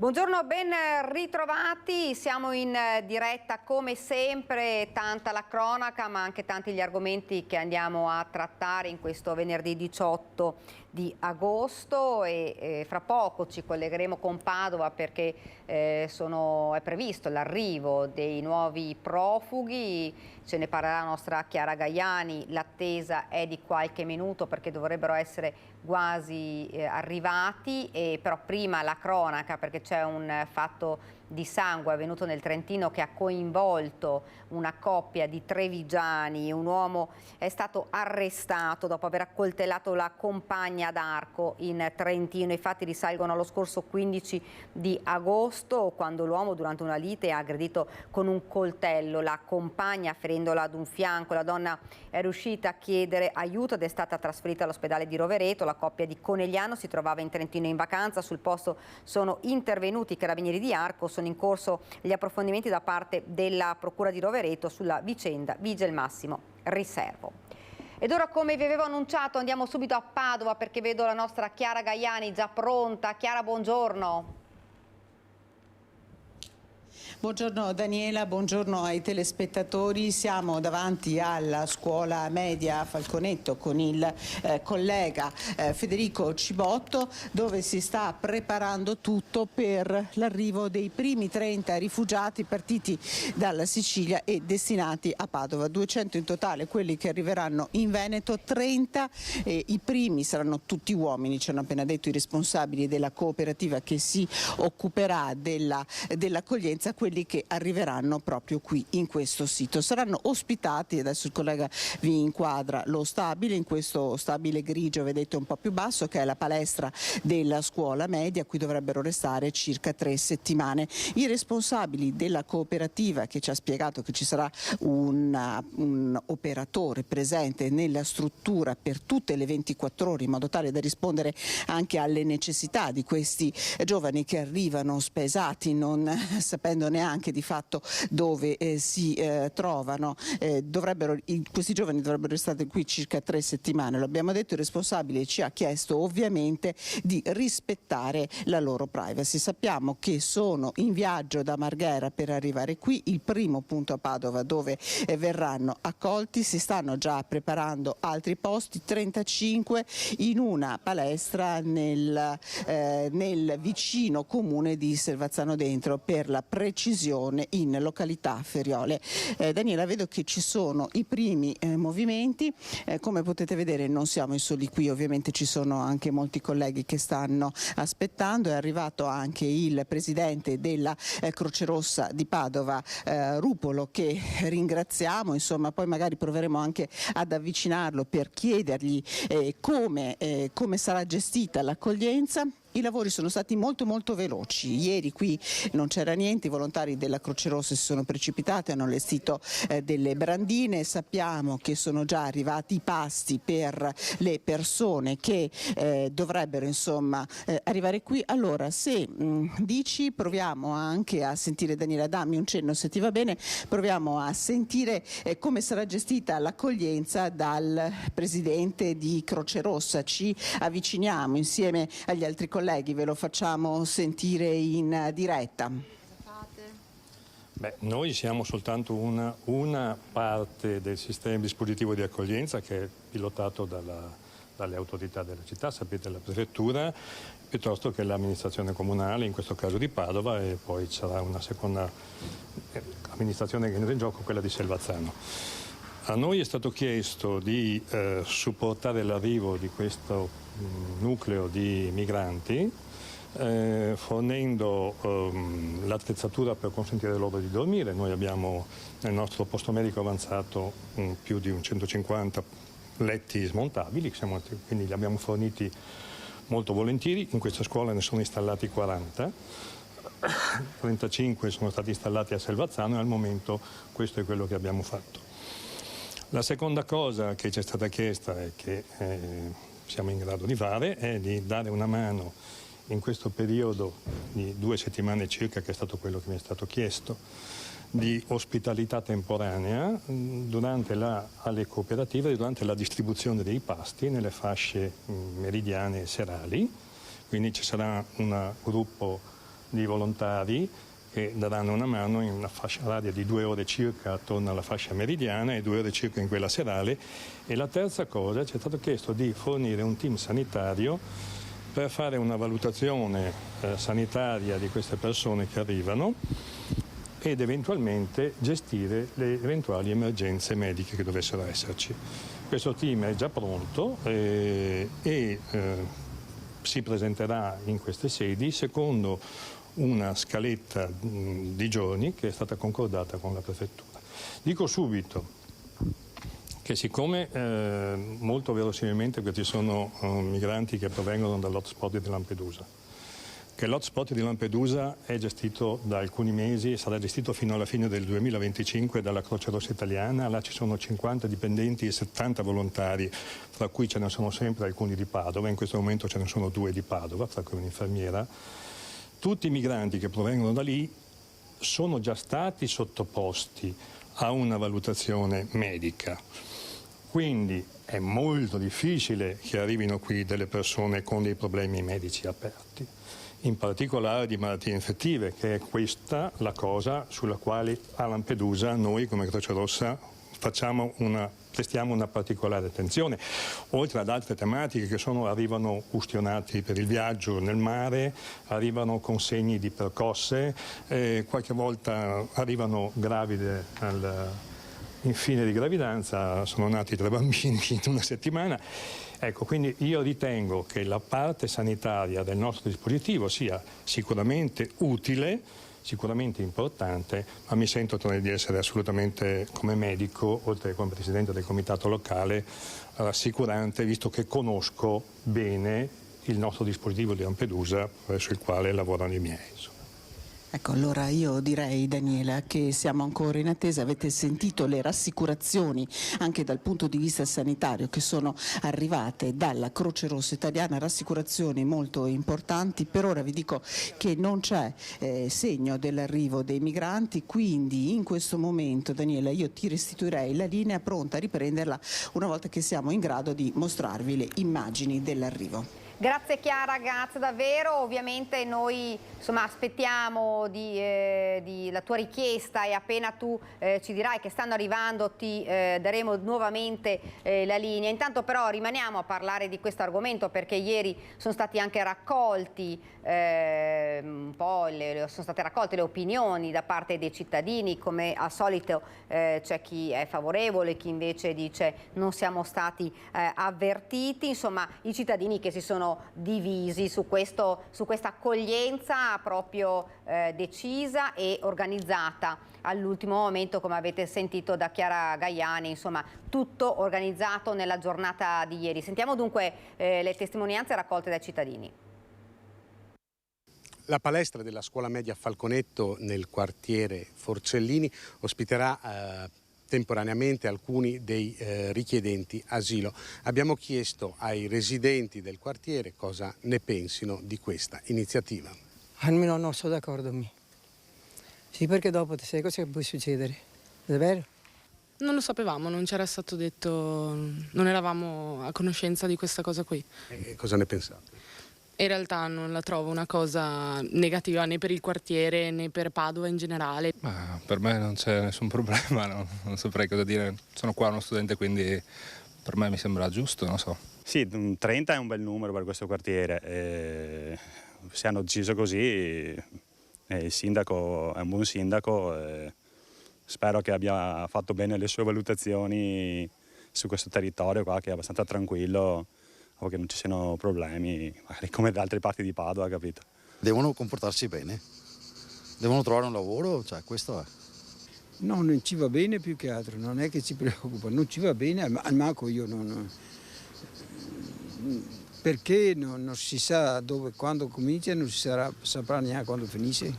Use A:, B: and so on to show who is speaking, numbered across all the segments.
A: Buongiorno, ben ritrovati, siamo in diretta come sempre, tanta la cronaca ma anche tanti gli argomenti che andiamo a trattare in questo venerdì 18 di agosto e fra poco ci collegheremo con Padova perché è previsto l'arrivo dei nuovi profughi, ce ne parlerà la nostra Chiara Gaiani, l'attesa è di qualche minuto perché dovrebbero essere quasi arrivati, però prima la cronaca perché c'è un fatto di sangue avvenuto nel Trentino che ha coinvolto una coppia di trevigiani. Un uomo è stato arrestato dopo aver accoltellato la compagna d'arco in Trentino. I fatti risalgono allo scorso 15 di agosto quando l'uomo durante una lite ha aggredito con un coltello la compagna ferendola ad un fianco. La donna è riuscita a chiedere aiuto ed è stata trasferita all'ospedale di Rovereto. La coppia di Conegliano si trovava in Trentino in vacanza. Sul posto sono intervenuti i carabinieri di Arco. Sono in corso gli approfondimenti da parte della Procura di Rovereto. Sulla vicenda vige il massimo riservo. Ed ora, come vi avevo annunciato, andiamo subito a Padova perché vedo la nostra Chiara Gaiani già pronta. Chiara, buongiorno.
B: Buongiorno Daniela, buongiorno ai telespettatori. Siamo davanti alla scuola media Falconetto con il collega Federico Cibotto, dove si sta preparando tutto per l'arrivo dei primi 30 rifugiati partiti dalla Sicilia e destinati a Padova. 200 in totale quelli che arriveranno in Veneto, 30 i primi saranno tutti uomini, ci hanno appena detto i responsabili della cooperativa che si occuperà dell'accoglienza. Quelli che arriveranno proprio qui in questo sito saranno ospitati, adesso il collega vi inquadra lo stabile, in questo stabile grigio vedete un po' più basso che è la palestra della scuola media. Qui dovrebbero restare circa 3 settimane. I responsabili della cooperativa che ci ha spiegato che ci sarà un operatore presente nella struttura per tutte le 24 ore in modo tale da rispondere anche alle necessità di questi giovani che arrivano spesati, non sapendo neanche di fatto dove si trovano. Questi giovani dovrebbero restare qui circa 3 settimane. Lo abbiamo detto, il responsabile ci ha chiesto ovviamente di rispettare la loro privacy. Sappiamo che sono in viaggio da Marghera per arrivare qui, il primo punto a Padova dove verranno accolti. Si stanno già preparando altri posti, 35 in una palestra nel vicino comune di Servazzano Dentro, per la precisione in località Feriole. Daniela, vedo che ci sono i primi movimenti, come potete vedere non siamo i soli qui, ovviamente ci sono anche molti colleghi che stanno aspettando. È arrivato anche il presidente della Croce Rossa di Padova, Rupolo, che ringraziamo, insomma poi magari proveremo anche ad avvicinarlo per chiedergli come sarà gestita l'accoglienza. I lavori sono stati molto veloci. Ieri qui non c'era niente, i volontari della Croce Rossa si sono precipitati, hanno allestito delle brandine. Sappiamo che sono già arrivati i pasti per le persone che dovrebbero insomma arrivare qui. Allora, se dici, proviamo anche a sentire, Daniela, dammi un cenno se ti va bene, proviamo a sentire come sarà gestita l'accoglienza dal presidente di Croce Rossa. Ci avviciniamo insieme agli altri colleghi, ve lo facciamo sentire in diretta.
C: Beh, noi siamo soltanto una parte del sistema dispositivo di accoglienza che è pilotato dalle autorità della città, sapete, la prefettura, piuttosto che l'amministrazione comunale, in questo caso di Padova, e poi sarà una seconda amministrazione che entra in gioco, quella di Servazzano. A noi è stato chiesto di supportare l'arrivo di questo nucleo di migranti, fornendo l'attrezzatura per consentire loro di dormire. Noi abbiamo nel nostro posto medico avanzato più di 150 letti smontabili, quindi li abbiamo forniti molto volentieri. In questa scuola ne sono installati 40, 35 sono stati installati a Servazzano e al momento questo è quello che abbiamo fatto. La seconda cosa che ci è stata chiesta e che siamo in grado di fare è di dare una mano in questo periodo di 2 settimane circa, che è stato quello che mi è stato chiesto, di ospitalità temporanea alle cooperative durante la distribuzione dei pasti nelle fasce meridiane e serali. Quindi ci sarà un gruppo di volontari che daranno una mano in una fascia oraria di 2 ore circa attorno alla fascia meridiana e 2 ore circa in quella serale. E la terza cosa, ci è stato chiesto di fornire un team sanitario per fare una valutazione sanitaria di queste persone che arrivano ed eventualmente gestire le eventuali emergenze mediche che dovessero esserci. Questo team è già pronto e si presenterà in queste sedi secondo una scaletta di giorni che è stata concordata con la prefettura. Dico subito che siccome molto verosimilmente questi sono migranti che provengono dall'hotspot di Lampedusa, che l'hotspot di Lampedusa è gestito da alcuni mesi e sarà gestito fino alla fine del 2025 dalla Croce Rossa Italiana. Là ci sono 50 dipendenti e 70 volontari, fra cui ce ne sono sempre alcuni di Padova, in questo momento ce ne sono 2 di Padova, fra cui un'infermiera. Tutti i migranti che provengono da lì sono già stati sottoposti a una valutazione medica, quindi è molto difficile che arrivino qui delle persone con dei problemi medici aperti, in particolare di malattie infettive, che è questa la cosa sulla quale a Lampedusa noi come Croce Rossa prestiamo una particolare attenzione, oltre ad altre tematiche che arrivano ustionati per il viaggio nel mare, arrivano con segni di percosse, qualche volta arrivano gravide in fine di gravidanza, sono nati 3 bambini in una settimana. Ecco, quindi io ritengo che la parte sanitaria del nostro dispositivo sia sicuramente utile, sicuramente importante, ma mi sento di essere assolutamente, come medico, oltre che come presidente del comitato locale, rassicurante, visto che conosco bene il nostro dispositivo di Lampedusa, presso il quale lavorano i miei.
B: Ecco, allora io direi, Daniela, che siamo ancora in attesa. Avete sentito le rassicurazioni anche dal punto di vista sanitario che sono arrivate dalla Croce Rossa Italiana, rassicurazioni molto importanti. Per ora vi dico che non c'è segno dell'arrivo dei migranti, quindi in questo momento, Daniela, io ti restituirei la linea pronta a riprenderla una volta che siamo in grado di mostrarvi le immagini dell'arrivo.
A: Grazie Chiara, grazie davvero. Ovviamente noi aspettiamo la tua richiesta e appena tu ci dirai che stanno arrivando ti daremo nuovamente la linea. Intanto però rimaniamo a parlare di questo argomento perché ieri sono stati anche raccolti sono state raccolte le opinioni da parte dei cittadini. Come al solito c'è chi è favorevole, chi invece dice non siamo stati avvertiti. Insomma, i cittadini che si sono divisi su questa accoglienza proprio decisa e organizzata all'ultimo momento, come avete sentito da Chiara Gaiani, insomma tutto organizzato nella giornata di ieri. Sentiamo dunque le testimonianze raccolte dai cittadini.
D: La palestra della scuola media Falconetto nel quartiere Forcellini ospiterà temporaneamente alcuni dei richiedenti asilo. Abbiamo chiesto ai residenti del quartiere cosa ne pensino di questa iniziativa.
E: Almeno non sono d'accordo. Sì, perché dopo ti sai cosa può succedere, è vero?
F: Non lo sapevamo, non c'era stato detto, non eravamo a conoscenza di questa cosa qui.
D: E cosa ne pensate?
F: In realtà non la trovo una cosa negativa né per il quartiere né per Padova in generale.
G: Ma per me non c'è nessun problema, no? Non saprei cosa dire. Sono qua uno studente, quindi per me mi sembra giusto, non so.
H: Sì, 30 è un bel numero per questo quartiere. Se hanno deciso così, il sindaco è un buon sindaco. Spero che abbia fatto bene le sue valutazioni su questo territorio qua, che è abbastanza tranquillo, o che non ci siano problemi, magari come da altre parti di Padova, capito?
I: Devono comportarsi bene, devono trovare un lavoro, cioè questo è.
J: No, non ci va bene più che altro, non è che ci preoccupa, non ci va bene, al manco io non... Perché non si sa dove, quando comincia, non si saprà neanche quando finisce.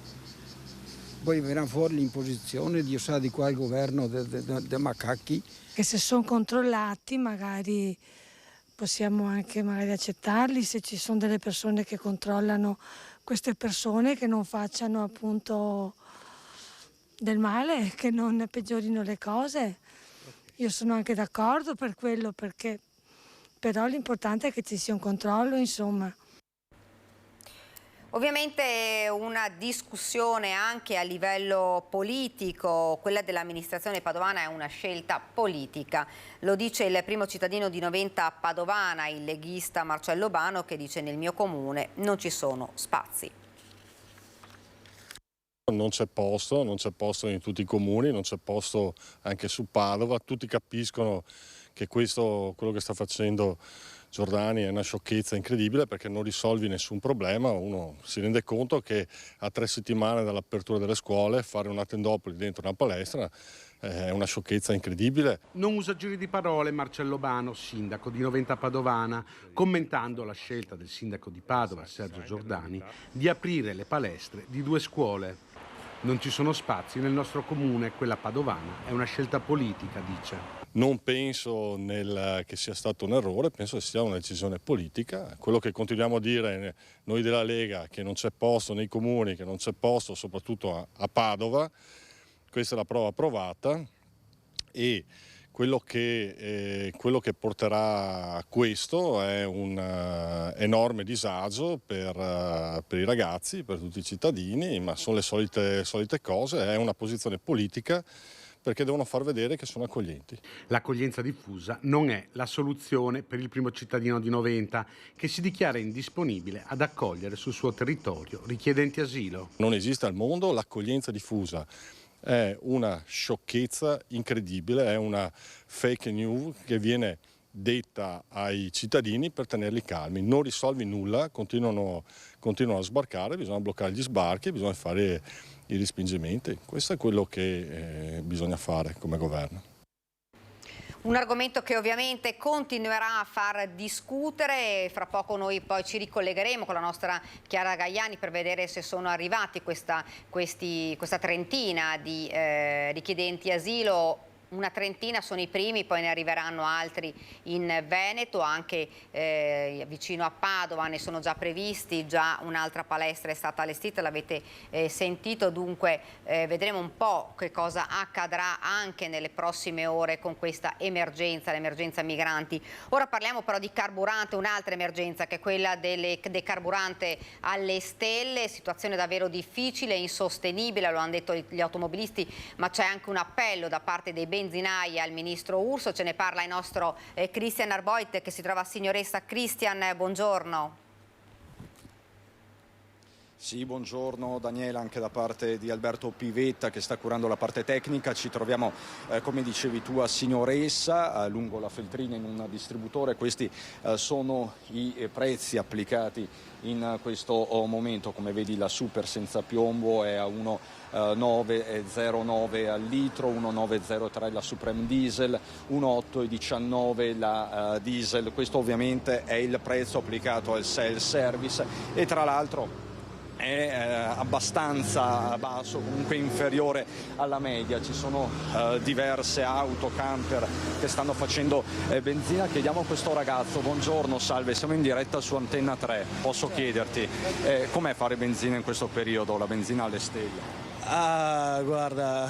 J: Poi verrà fuori l'imposizione, Dio sa di qua il governo dei macacchi.
K: Che se sono controllati magari possiamo anche accettarli, se ci sono delle persone che controllano queste persone, che non facciano appunto del male, che non peggiorino le cose. Io sono anche d'accordo per quello, perché però l'importante è che ci sia un controllo, insomma.
A: Ovviamente una discussione anche a livello politico, quella dell'amministrazione padovana è una scelta politica. Lo dice il primo cittadino di Noventa Padovana, il leghista Marcello Bano, che dice: nel mio comune non ci sono spazi.
L: Non c'è posto in tutti i comuni, non c'è posto anche su Padova. Tutti capiscono che quello che sta facendo Giordani è una sciocchezza incredibile, perché non risolvi nessun problema. Uno si rende conto che a 3 settimane dall'apertura delle scuole fare una tendopoli dentro una palestra è una sciocchezza incredibile.
D: Non usa giri di parole Marcello Bano, sindaco di Noventa Padovana, commentando la scelta del sindaco di Padova, Sergio Giordani, di aprire le palestre di 2 scuole. Non ci sono spazi nel nostro comune, quella padovana è una scelta politica, dice.
L: Non penso che sia stato un errore, penso che sia una decisione politica. Quello che continuiamo a dire noi della Lega, che non c'è posto nei comuni, che non c'è posto soprattutto a Padova, questa è la prova provata, e quello che porterà a questo è un enorme disagio per i ragazzi, per tutti i cittadini, ma sono le solite cose, è una posizione politica, perché devono far vedere che sono accoglienti.
D: L'accoglienza diffusa non è la soluzione per il primo cittadino di Noventa, che si dichiara indisponibile ad accogliere sul suo territorio richiedenti asilo.
L: Non esiste al mondo l'accoglienza diffusa. È una sciocchezza incredibile, è una fake news che viene detta ai cittadini per tenerli calmi. Non risolvi nulla, continuano a sbarcare, bisogna bloccare gli sbarchi, bisogna fare i respingimenti. Questo è quello che bisogna fare come governo.
A: Un argomento che ovviamente continuerà a far discutere. Fra poco noi poi ci ricollegheremo con la nostra Chiara Gaiani per vedere se sono arrivati questa trentina di richiedenti asilo. Una trentina sono i primi, poi ne arriveranno altri in Veneto, anche vicino a Padova ne sono già previsti, già un'altra palestra è stata allestita, l'avete sentito, dunque vedremo un po' che cosa accadrà anche nelle prossime ore con questa emergenza, l'emergenza migranti. Ora parliamo però di carburante, un'altra emergenza che è quella del carburante alle stelle, situazione davvero difficile, insostenibile, lo hanno detto gli automobilisti, ma c'è anche un appello da parte dei benzinai al ministro Urso. Ce ne parla il nostro Christian Arboit, che si trova a Signoressa. Christian, buongiorno.
M: Sì, buongiorno Daniela, anche da parte di Alberto Pivetta che sta curando la parte tecnica. Ci troviamo, come dicevi tu, a Signoressa, lungo la Feltrina in un distributore. Questi sono i prezzi applicati in questo momento. Come vedi, la super senza piombo è a 1,909 al litro, 1,903 la Supreme Diesel, 1,819 la diesel. Questo ovviamente è il prezzo applicato al self-service e tra l'altro è abbastanza basso, comunque inferiore alla media. Ci sono diverse auto, camper che stanno facendo benzina. Chiediamo a questo ragazzo: buongiorno, salve, siamo in diretta su Antenna 3, posso chiederti com'è fare benzina in questo periodo, la benzina alle stelle?
N: Ah, guarda,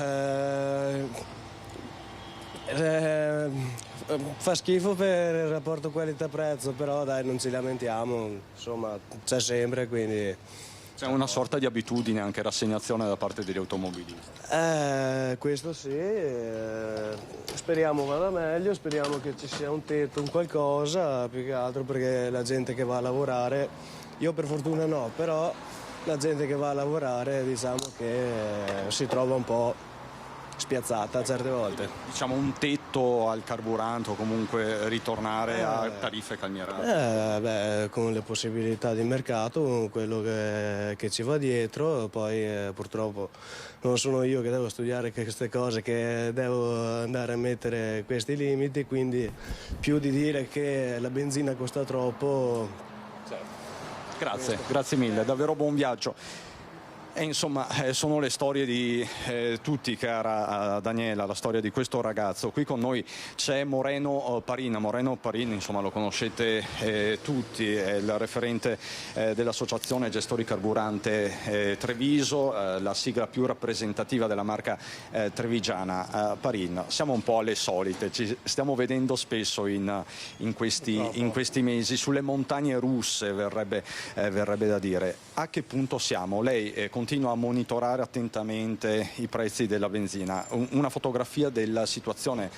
N: fa schifo per il rapporto qualità-prezzo, però dai, non ci lamentiamo, insomma c'è sempre, quindi...
M: C'è una sorta di abitudine, anche rassegnazione da parte degli automobilisti.
N: Questo sì, speriamo vada meglio, speriamo che ci sia un tetto, un qualcosa, più che altro perché la gente che va a lavorare, io per fortuna no, però la gente che va a lavorare diciamo che si trova un po' spiazzata certe volte.
M: Diciamo un tetto al carburante o comunque ritornare a tariffe calmierate?
N: Con le possibilità di mercato, con quello che ci va dietro, poi purtroppo non sono io che devo studiare queste cose, che devo andare a mettere questi limiti, quindi più di dire che la benzina costa troppo...
M: Grazie mille, davvero buon viaggio. Insomma, sono le storie di tutti, cara Daniela, la storia di questo ragazzo. Qui con noi c'è Moreno Parin. Moreno Parin, insomma, lo conoscete tutti, è il referente dell'Associazione Gestori Carburante Treviso, la sigla più rappresentativa della marca trevigiana. Parin, siamo un po' alle solite, ci stiamo vedendo spesso in questi mesi, sulle montagne russe, verrebbe da dire. A che punto siamo? Lei continua a monitorare attentamente i prezzi della benzina. Una fotografia della situazione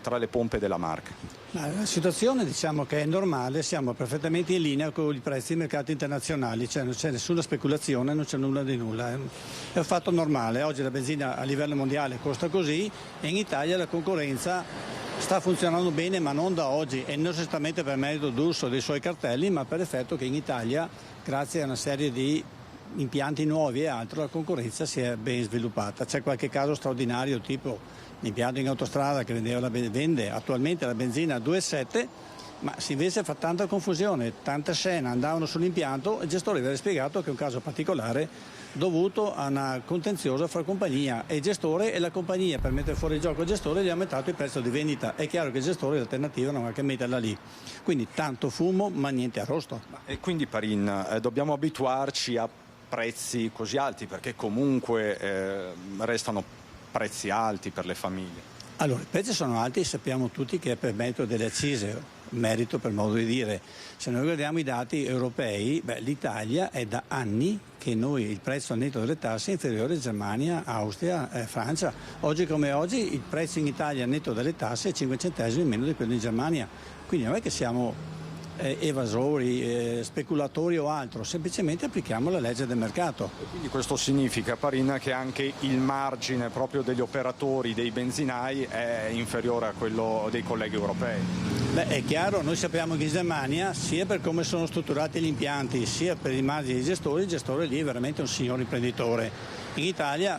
M: tra le pompe della marca.
O: La situazione, diciamo che è normale, siamo perfettamente in linea con i prezzi dei mercati internazionali, cioè non c'è nessuna speculazione, non c'è nulla di nulla. È un fatto normale. Oggi la benzina a livello mondiale costa così e in Italia la concorrenza sta funzionando bene, ma non da oggi, e non esattamente per merito d'Urso dei suoi cartelli, ma per effetto che in Italia, grazie a una serie di impianti nuovi e altro, la concorrenza si è ben sviluppata. C'è qualche caso straordinario, tipo l'impianto in autostrada che vende attualmente la benzina a 2,7, ma si invece fa tanta confusione, tanta scena, andavano sull'impianto e il gestore aveva spiegato che è un caso particolare dovuto a una contenziosa fra compagnia e gestore, e la compagnia, per mettere fuori gioco il gestore, gli ha aumentato il prezzo di vendita. È chiaro che il gestore l'alternativa non ha che metterla lì, quindi tanto fumo ma niente arrosto.
M: E quindi Parin, dobbiamo abituarci a prezzi così alti, perché comunque restano prezzi alti per le famiglie?
O: Allora, i prezzi sono alti, sappiamo tutti che è per merito delle accise, merito per modo di dire. Se noi guardiamo i dati europei, l'Italia è da anni che il prezzo netto delle tasse è inferiore a Germania, Austria, Francia. Oggi come oggi il prezzo in Italia netto delle tasse è 5 centesimi meno di quello in Germania, quindi non è che siamo evasori, speculatori o altro, semplicemente applichiamo la legge del mercato.
M: E quindi questo significa, Parin, che anche il margine proprio degli operatori, dei benzinai, è inferiore a quello dei colleghi europei?
O: È chiaro, noi sappiamo che in Germania, sia per come sono strutturati gli impianti, sia per i margini dei gestori, il gestore lì è veramente un signor imprenditore. In Italia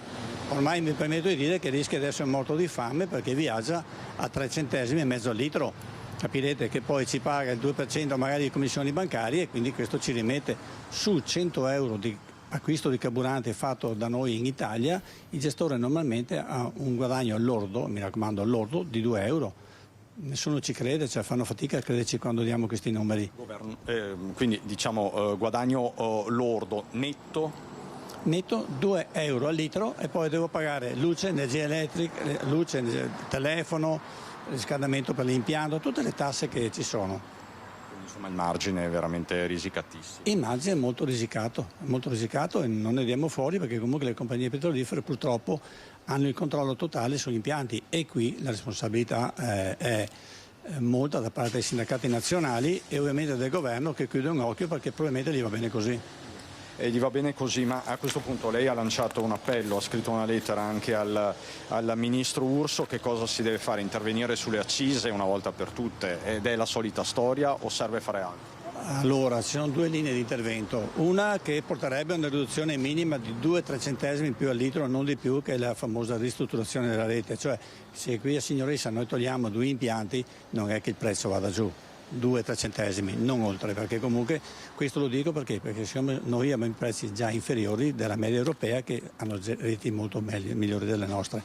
O: ormai mi permetto di dire che rischia di essere morto di fame perché viaggia a 3 centesimi e mezzo al litro. Capirete che poi ci paga il 2% magari di commissioni bancarie, e quindi questo ci rimette su 100 euro di acquisto di carburante fatto da noi in Italia. Il gestore normalmente ha un guadagno lordo, mi raccomando lordo, di 2 euro. Nessuno ci crede, cioè fanno fatica a crederci quando diamo questi numeri.
M: Quindi diciamo guadagno lordo netto?
O: Netto 2 euro al litro, e poi devo pagare luce, energia elettrica, luce, telefono, riscaldamento per l'impianto, tutte le tasse che ci sono.
M: Quindi insomma il margine è veramente risicatissimo.
O: Il margine è molto risicato e non ne diamo fuori, perché comunque le compagnie petrolifere purtroppo hanno il controllo totale sugli impianti, e qui la responsabilità è molta da parte dei sindacati nazionali e ovviamente del governo, che chiude un occhio perché probabilmente gli va bene così.
M: E gli va bene così, ma a questo punto lei ha lanciato un appello, ha scritto una lettera anche al ministro Urso. Che cosa si deve fare? Intervenire sulle accise una volta per tutte? Ed è la solita storia o serve fare altro?
O: Allora, ci sono due linee di intervento, una che porterebbe a una riduzione minima di 2-3 centesimi più al litro, non di più, che è la famosa ristrutturazione della rete, cioè se qui a Signoressa noi togliamo 2 impianti non è che il prezzo vada giù, 2-3 centesimi, non oltre, perché comunque questo lo dico perché siccome noi abbiamo prezzi già inferiori della media europea, che hanno reti molto migliori delle nostre.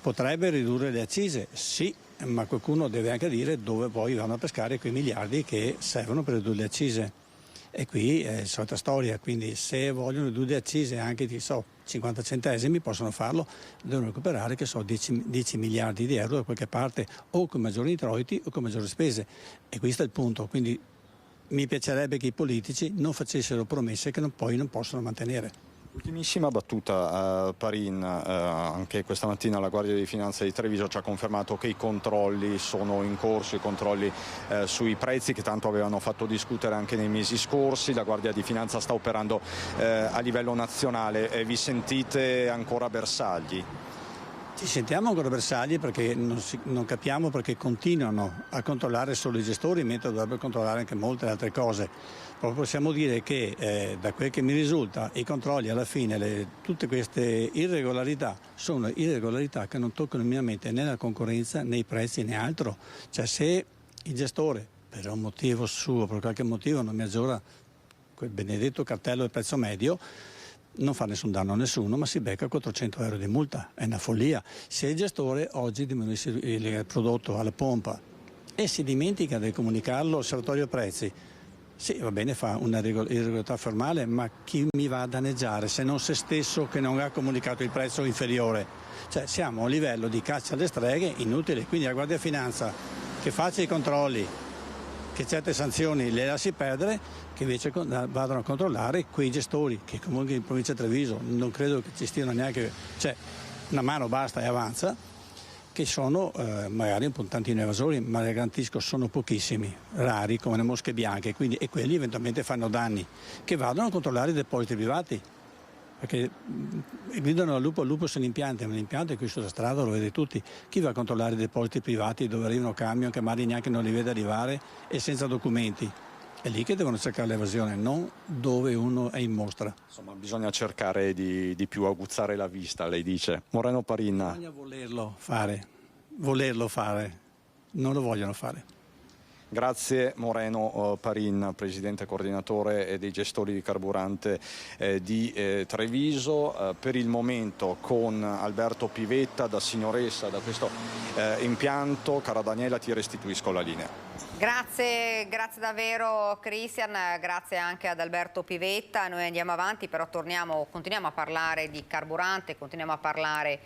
O: Potrebbe ridurre le accise? Sì, ma qualcuno deve anche dire dove poi vanno a pescare quei miliardi che servono per ridurre le accise. E qui è la solita storia, quindi se vogliono ridurre le accise anche di 50 centesimi possono farlo, devono recuperare 10 miliardi di euro da qualche parte, o con maggiori introiti o con maggiori spese. E questo è il punto, quindi mi piacerebbe che i politici non facessero promesse che poi non possono mantenere.
M: Ultimissima battuta, Parin, anche questa mattina la Guardia di Finanza di Treviso ci ha confermato che i controlli sono in corso, i controlli sui prezzi che tanto avevano fatto discutere anche nei mesi scorsi. La Guardia di Finanza sta operando a livello nazionale. Vi sentite ancora bersagli?
O: Ci sentiamo ancora bersagli perché non capiamo perché continuano a controllare solo i gestori, mentre dovrebbero controllare anche molte altre cose. Proprio possiamo dire che da quel che mi risulta i controlli alla fine, tutte queste irregolarità sono irregolarità che non toccano minimamente né la concorrenza né i prezzi né altro. Cioè se il gestore per un motivo suo, per qualche motivo non mi aggiora quel benedetto cartello del prezzo medio, non fa nessun danno a nessuno, ma si becca 400 euro di multa. È una follia. Se il gestore oggi diminuisce il prodotto alla pompa e si dimentica di comunicarlo all'osservatorio prezzi, sì, va bene, fa una irregolarità formale, ma chi mi va a danneggiare se non se stesso che non ha comunicato il prezzo inferiore? Cioè siamo a un livello di caccia alle streghe inutile, quindi la Guardia di Finanza che faccia i controlli, che certe sanzioni le lasci perdere, che invece vadano a controllare quei gestori che comunque in provincia di Treviso non credo che ci stiano neanche, cioè una mano basta e avanza, che sono magari un po' tantino evasori, ma le garantisco sono pochissimi, rari come le mosche bianche, quindi, e quelli eventualmente fanno danni, che vadano a controllare i depositi privati, perché gridano al lupo se l'impianto, ma l'impianto è qui sulla strada, lo vede tutti. Chi va a controllare i depositi privati dove arrivano camion che magari neanche non li vede arrivare e senza documenti? È lì che devono cercare l'evasione, non dove uno è in mostra.
M: Insomma, bisogna cercare di più aguzzare la vista, lei dice. Moreno Parin.
O: Bisogna volerlo fare, non lo vogliono fare.
M: Grazie Moreno Parin, presidente coordinatore dei gestori di carburante di Treviso. Per il momento con Alberto Pivetta da Signoressa, da questo impianto. Cara Daniela, ti restituisco la linea.
A: Grazie davvero Cristian, grazie anche ad Alberto Pivetta. Noi andiamo avanti, però continuiamo a parlare di carburante, continuiamo a parlare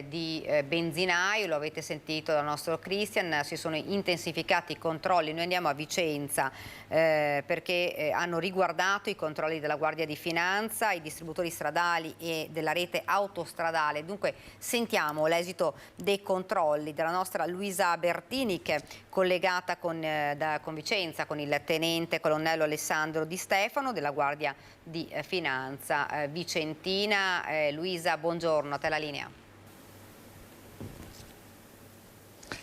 A: di benzinaio, lo avete sentito dal nostro Cristian, si sono intensificati i controlli. Noi andiamo a Vicenza perché hanno riguardato i controlli della Guardia di Finanza, i distributori stradali e della rete autostradale. Dunque sentiamo l'esito dei controlli della nostra Luisa Bertini, che è collegata con Vicenza con il tenente colonnello Alessandro Di Stefano della Guardia di Finanza vicentina. Luisa, buongiorno, a te la linea.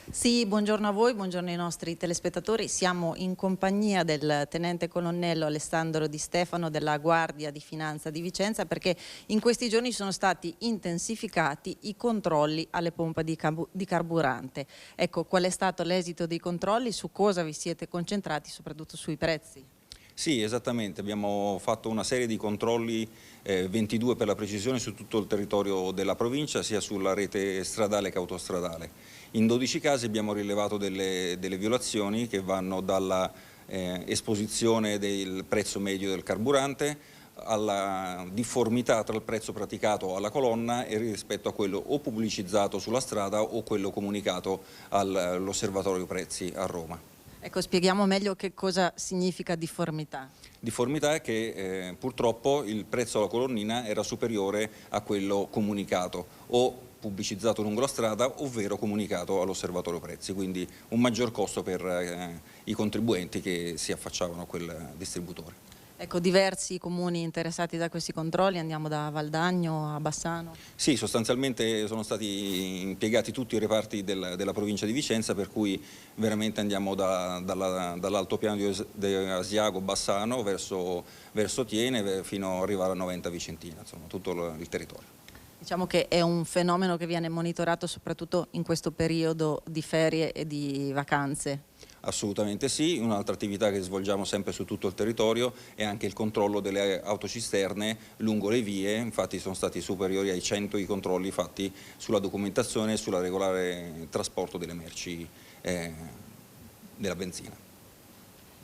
P: Sì, buongiorno a voi, buongiorno ai nostri telespettatori. Siamo in compagnia del tenente colonnello Alessandro Di Stefano della Guardia di Finanza di Vicenza, perché in questi giorni sono stati intensificati i controlli alle pompe di carburante. Ecco, qual è stato l'esito dei controlli? Su cosa vi siete concentrati, soprattutto sui prezzi?
Q: Sì, esattamente, abbiamo fatto una serie di controlli, 22 per la precisione, su tutto il territorio della provincia, sia sulla rete stradale che autostradale. In 12 casi abbiamo rilevato delle violazioni che vanno dalla esposizione del prezzo medio del carburante alla difformità tra il prezzo praticato alla colonna e rispetto a quello o pubblicizzato sulla strada o quello comunicato all'osservatorio prezzi a Roma.
P: Ecco, spieghiamo meglio che cosa significa difformità.
Q: Difformità è che purtroppo il prezzo alla colonnina era superiore a quello comunicato o pubblicizzato lungo la strada, ovvero comunicato all'osservatorio prezzi, quindi un maggior costo per i contribuenti che si affacciavano a quel distributore.
P: Ecco, diversi comuni interessati da questi controlli, andiamo da Valdagno a Bassano.
Q: Sì, sostanzialmente sono stati impiegati tutti i reparti della provincia di Vicenza, per cui veramente andiamo dall'altopiano di Asiago, Bassano, verso Tiene, fino ad arrivare a Noventa Vicentina, insomma tutto il territorio.
P: Diciamo che è un fenomeno che viene monitorato soprattutto in questo periodo di ferie e di vacanze.
Q: Assolutamente sì, un'altra attività che svolgiamo sempre su tutto il territorio è anche il controllo delle autocisterne lungo le vie. Infatti sono stati superiori ai 100 i controlli fatti sulla documentazione e sulla regolare trasporto delle merci della benzina.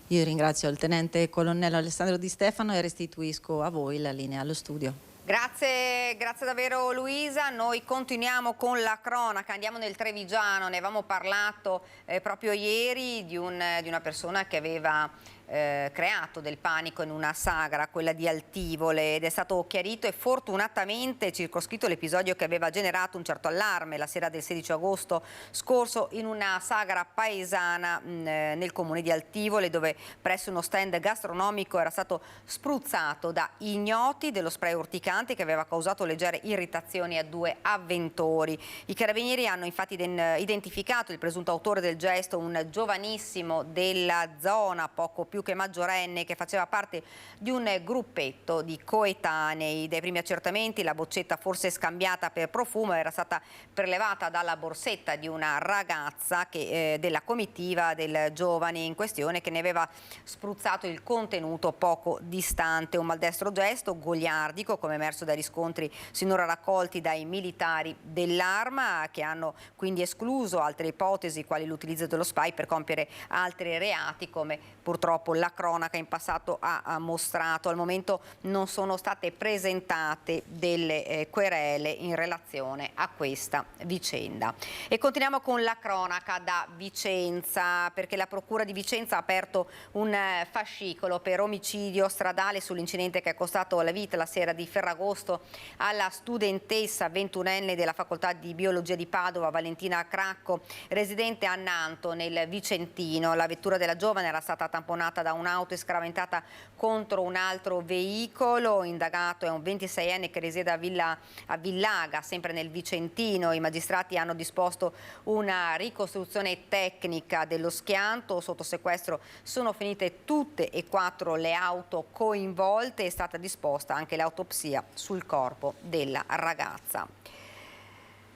P: Io ringrazio il tenente colonnello Alessandro Di Stefano e restituisco a voi la linea allo studio.
A: Grazie davvero Luisa. Noi continuiamo con la cronaca, andiamo nel Trevigiano. Ne avevamo parlato proprio ieri di una persona che aveva creato del panico in una sagra, quella di Altivole, ed è stato chiarito e fortunatamente circoscritto l'episodio che aveva generato un certo allarme la sera del 16 agosto scorso in una sagra paesana nel comune di Altivole, dove presso uno stand gastronomico era stato spruzzato da ignoti dello spray urticante che aveva causato leggere irritazioni a 2 avventori. I carabinieri hanno infatti identificato il presunto autore del gesto, un giovanissimo della zona, poco più che maggiorenne che faceva parte di un gruppetto di coetanei. Dai primi accertamenti la boccetta, forse scambiata per profumo, era stata prelevata dalla borsetta di una ragazza della comitiva del giovane in questione, che ne aveva spruzzato il contenuto poco distante. Un maldestro gesto goliardico, come emerso dai riscontri sinora raccolti dai militari dell'Arma, che hanno quindi escluso altre ipotesi quali l'utilizzo dello spray per compiere altri reati, come purtroppo la cronaca in passato ha mostrato. Al momento non sono state presentate delle querele in relazione a questa vicenda. E continuiamo con la cronaca da Vicenza, perché la Procura di Vicenza ha aperto un fascicolo per omicidio stradale sull'incidente che è costato la vita la sera di Ferragosto alla studentessa 21enne della Facoltà di Biologia di Padova, Valentina Cracco, residente a Nanto nel Vicentino. La vettura della giovane era stata tamponata da un'auto e scaraventata contro un altro veicolo. Indagato è un 26enne che risiede a Villaga, sempre nel Vicentino. I magistrati hanno disposto una ricostruzione tecnica dello schianto. Sotto sequestro sono finite tutte e 4 le auto coinvolte. È stata disposta anche l'autopsia sul corpo della ragazza.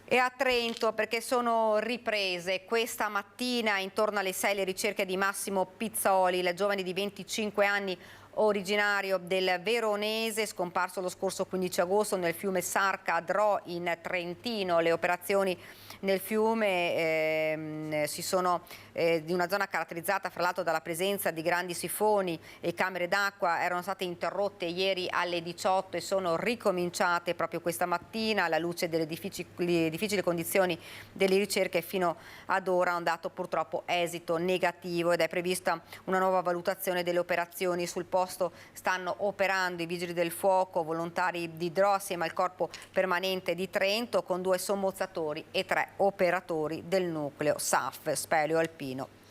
A: E a Trento, perché sono riprese questa mattina intorno alle 6 le ricerche di Massimo Pizzoli, il giovane di 25 anni originario del Veronese, scomparso lo scorso 15 agosto nel fiume Sarca-Dro in Trentino. Le operazioni nel fiume si sono di una zona caratterizzata fra l'altro dalla presenza di grandi sifoni e camere d'acqua, erano state interrotte ieri alle 18 e sono ricominciate proprio questa mattina alla luce delle difficili condizioni delle ricerche. Fino ad ora hanno dato purtroppo esito negativo ed è prevista una nuova valutazione delle operazioni. Sul posto stanno operando i vigili del fuoco, volontari di Dro assieme al corpo permanente di Trento, con 2 sommozzatori e 3 operatori del nucleo SAF, Speleo Alpino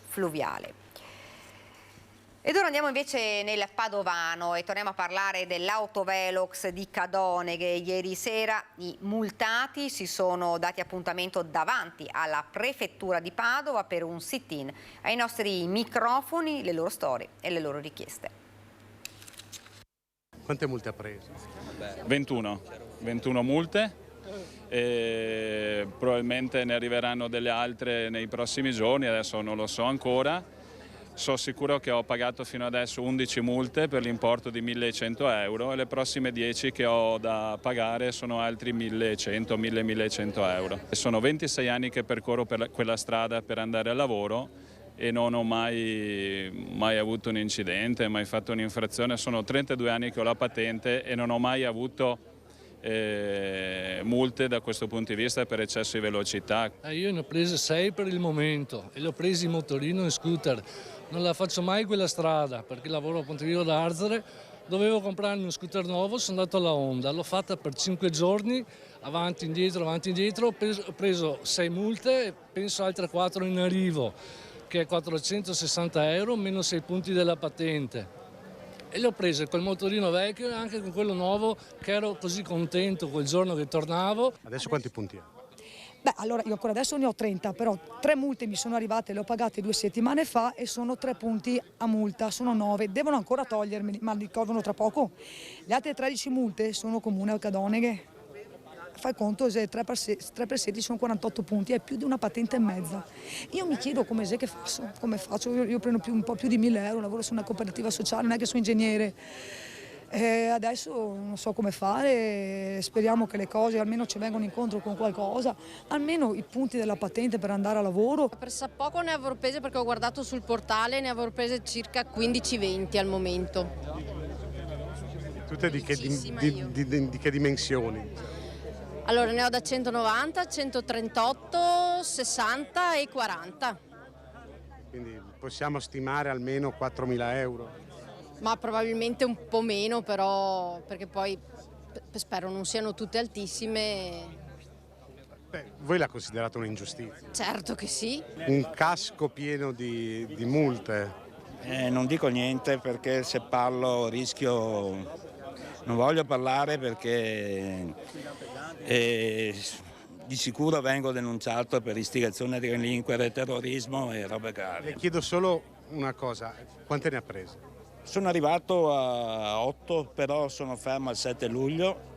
A: Fluviale. Ed ora andiamo invece nel Padovano e torniamo a parlare dell'autovelox di Cadone, che ieri sera i multati si sono dati appuntamento davanti alla prefettura di Padova per un sit-in. Ai nostri microfoni le loro storie e le loro richieste.
D: Quante multe ha preso?
R: 21 multe. E probabilmente ne arriveranno delle altre nei prossimi giorni, adesso non lo so ancora. So sicuro che ho pagato fino adesso 11 multe per l'importo di 1.100 euro e le prossime 10 che ho da pagare sono altri 1.100 euro. Sono 26 anni che percorro per quella strada per andare al lavoro e non ho mai avuto un incidente, mai fatto un'infrazione. Sono 32 anni che ho la patente e non ho mai avuto multe da questo punto di vista per eccesso di velocità.
S: Io ne ho prese 6 per il momento e le ho presi in motorino e scooter. Non la faccio mai quella strada perché lavoro a Pontevivo d'Arzare. Dovevo comprarmi uno scooter nuovo, sono andato alla Honda, l'ho fatta per 5 giorni, avanti indietro, ho preso 6 multe e penso altre 4 in arrivo, che è 460 euro meno 6 punti della patente. E le ho prese col motorino vecchio e anche con quello nuovo, che ero così contento quel giorno che tornavo.
D: Adesso quanti punti ha?
T: Beh, allora io ancora adesso ne ho 30, però 3 multe mi sono arrivate, le ho pagate 2 settimane fa e sono 3 punti a multa, sono 9, devono ancora togliermeli, ma li tolgono tra poco. Le altre 13 multe sono comune al Cadoneghe. Fai conto, se 3 per 16 sono 48 punti, è più di una patente e mezza. Io mi chiedo come faccio, io prendo un po' più di 1.000 euro, lavoro su una cooperativa sociale, non è che sono ingegnere. Adesso non so come fare, speriamo che le cose almeno ci vengano incontro con qualcosa, almeno i punti della patente per andare a lavoro.
U: Per poco ne avrò prese perché ho guardato sul portale, ne avrò prese circa 15-20 al momento.
D: Tutte di che dimensioni?
U: Allora ne ho da 190, 138, 60 e 40.
D: Quindi possiamo stimare almeno 4.000 euro?
U: Ma probabilmente un po' meno, però, perché poi spero non siano tutte altissime.
D: Beh, voi la considerate un'ingiustizia?
U: Certo che sì.
D: Un casco pieno di multe?
V: Non dico niente perché se parlo rischio... Non voglio parlare perché di sicuro vengo denunciato per istigazione a delinquere, terrorismo e robe gravi.
D: Le chiedo solo una cosa, quante ne ha prese?
V: Sono arrivato a 8, però sono fermo al 7 luglio.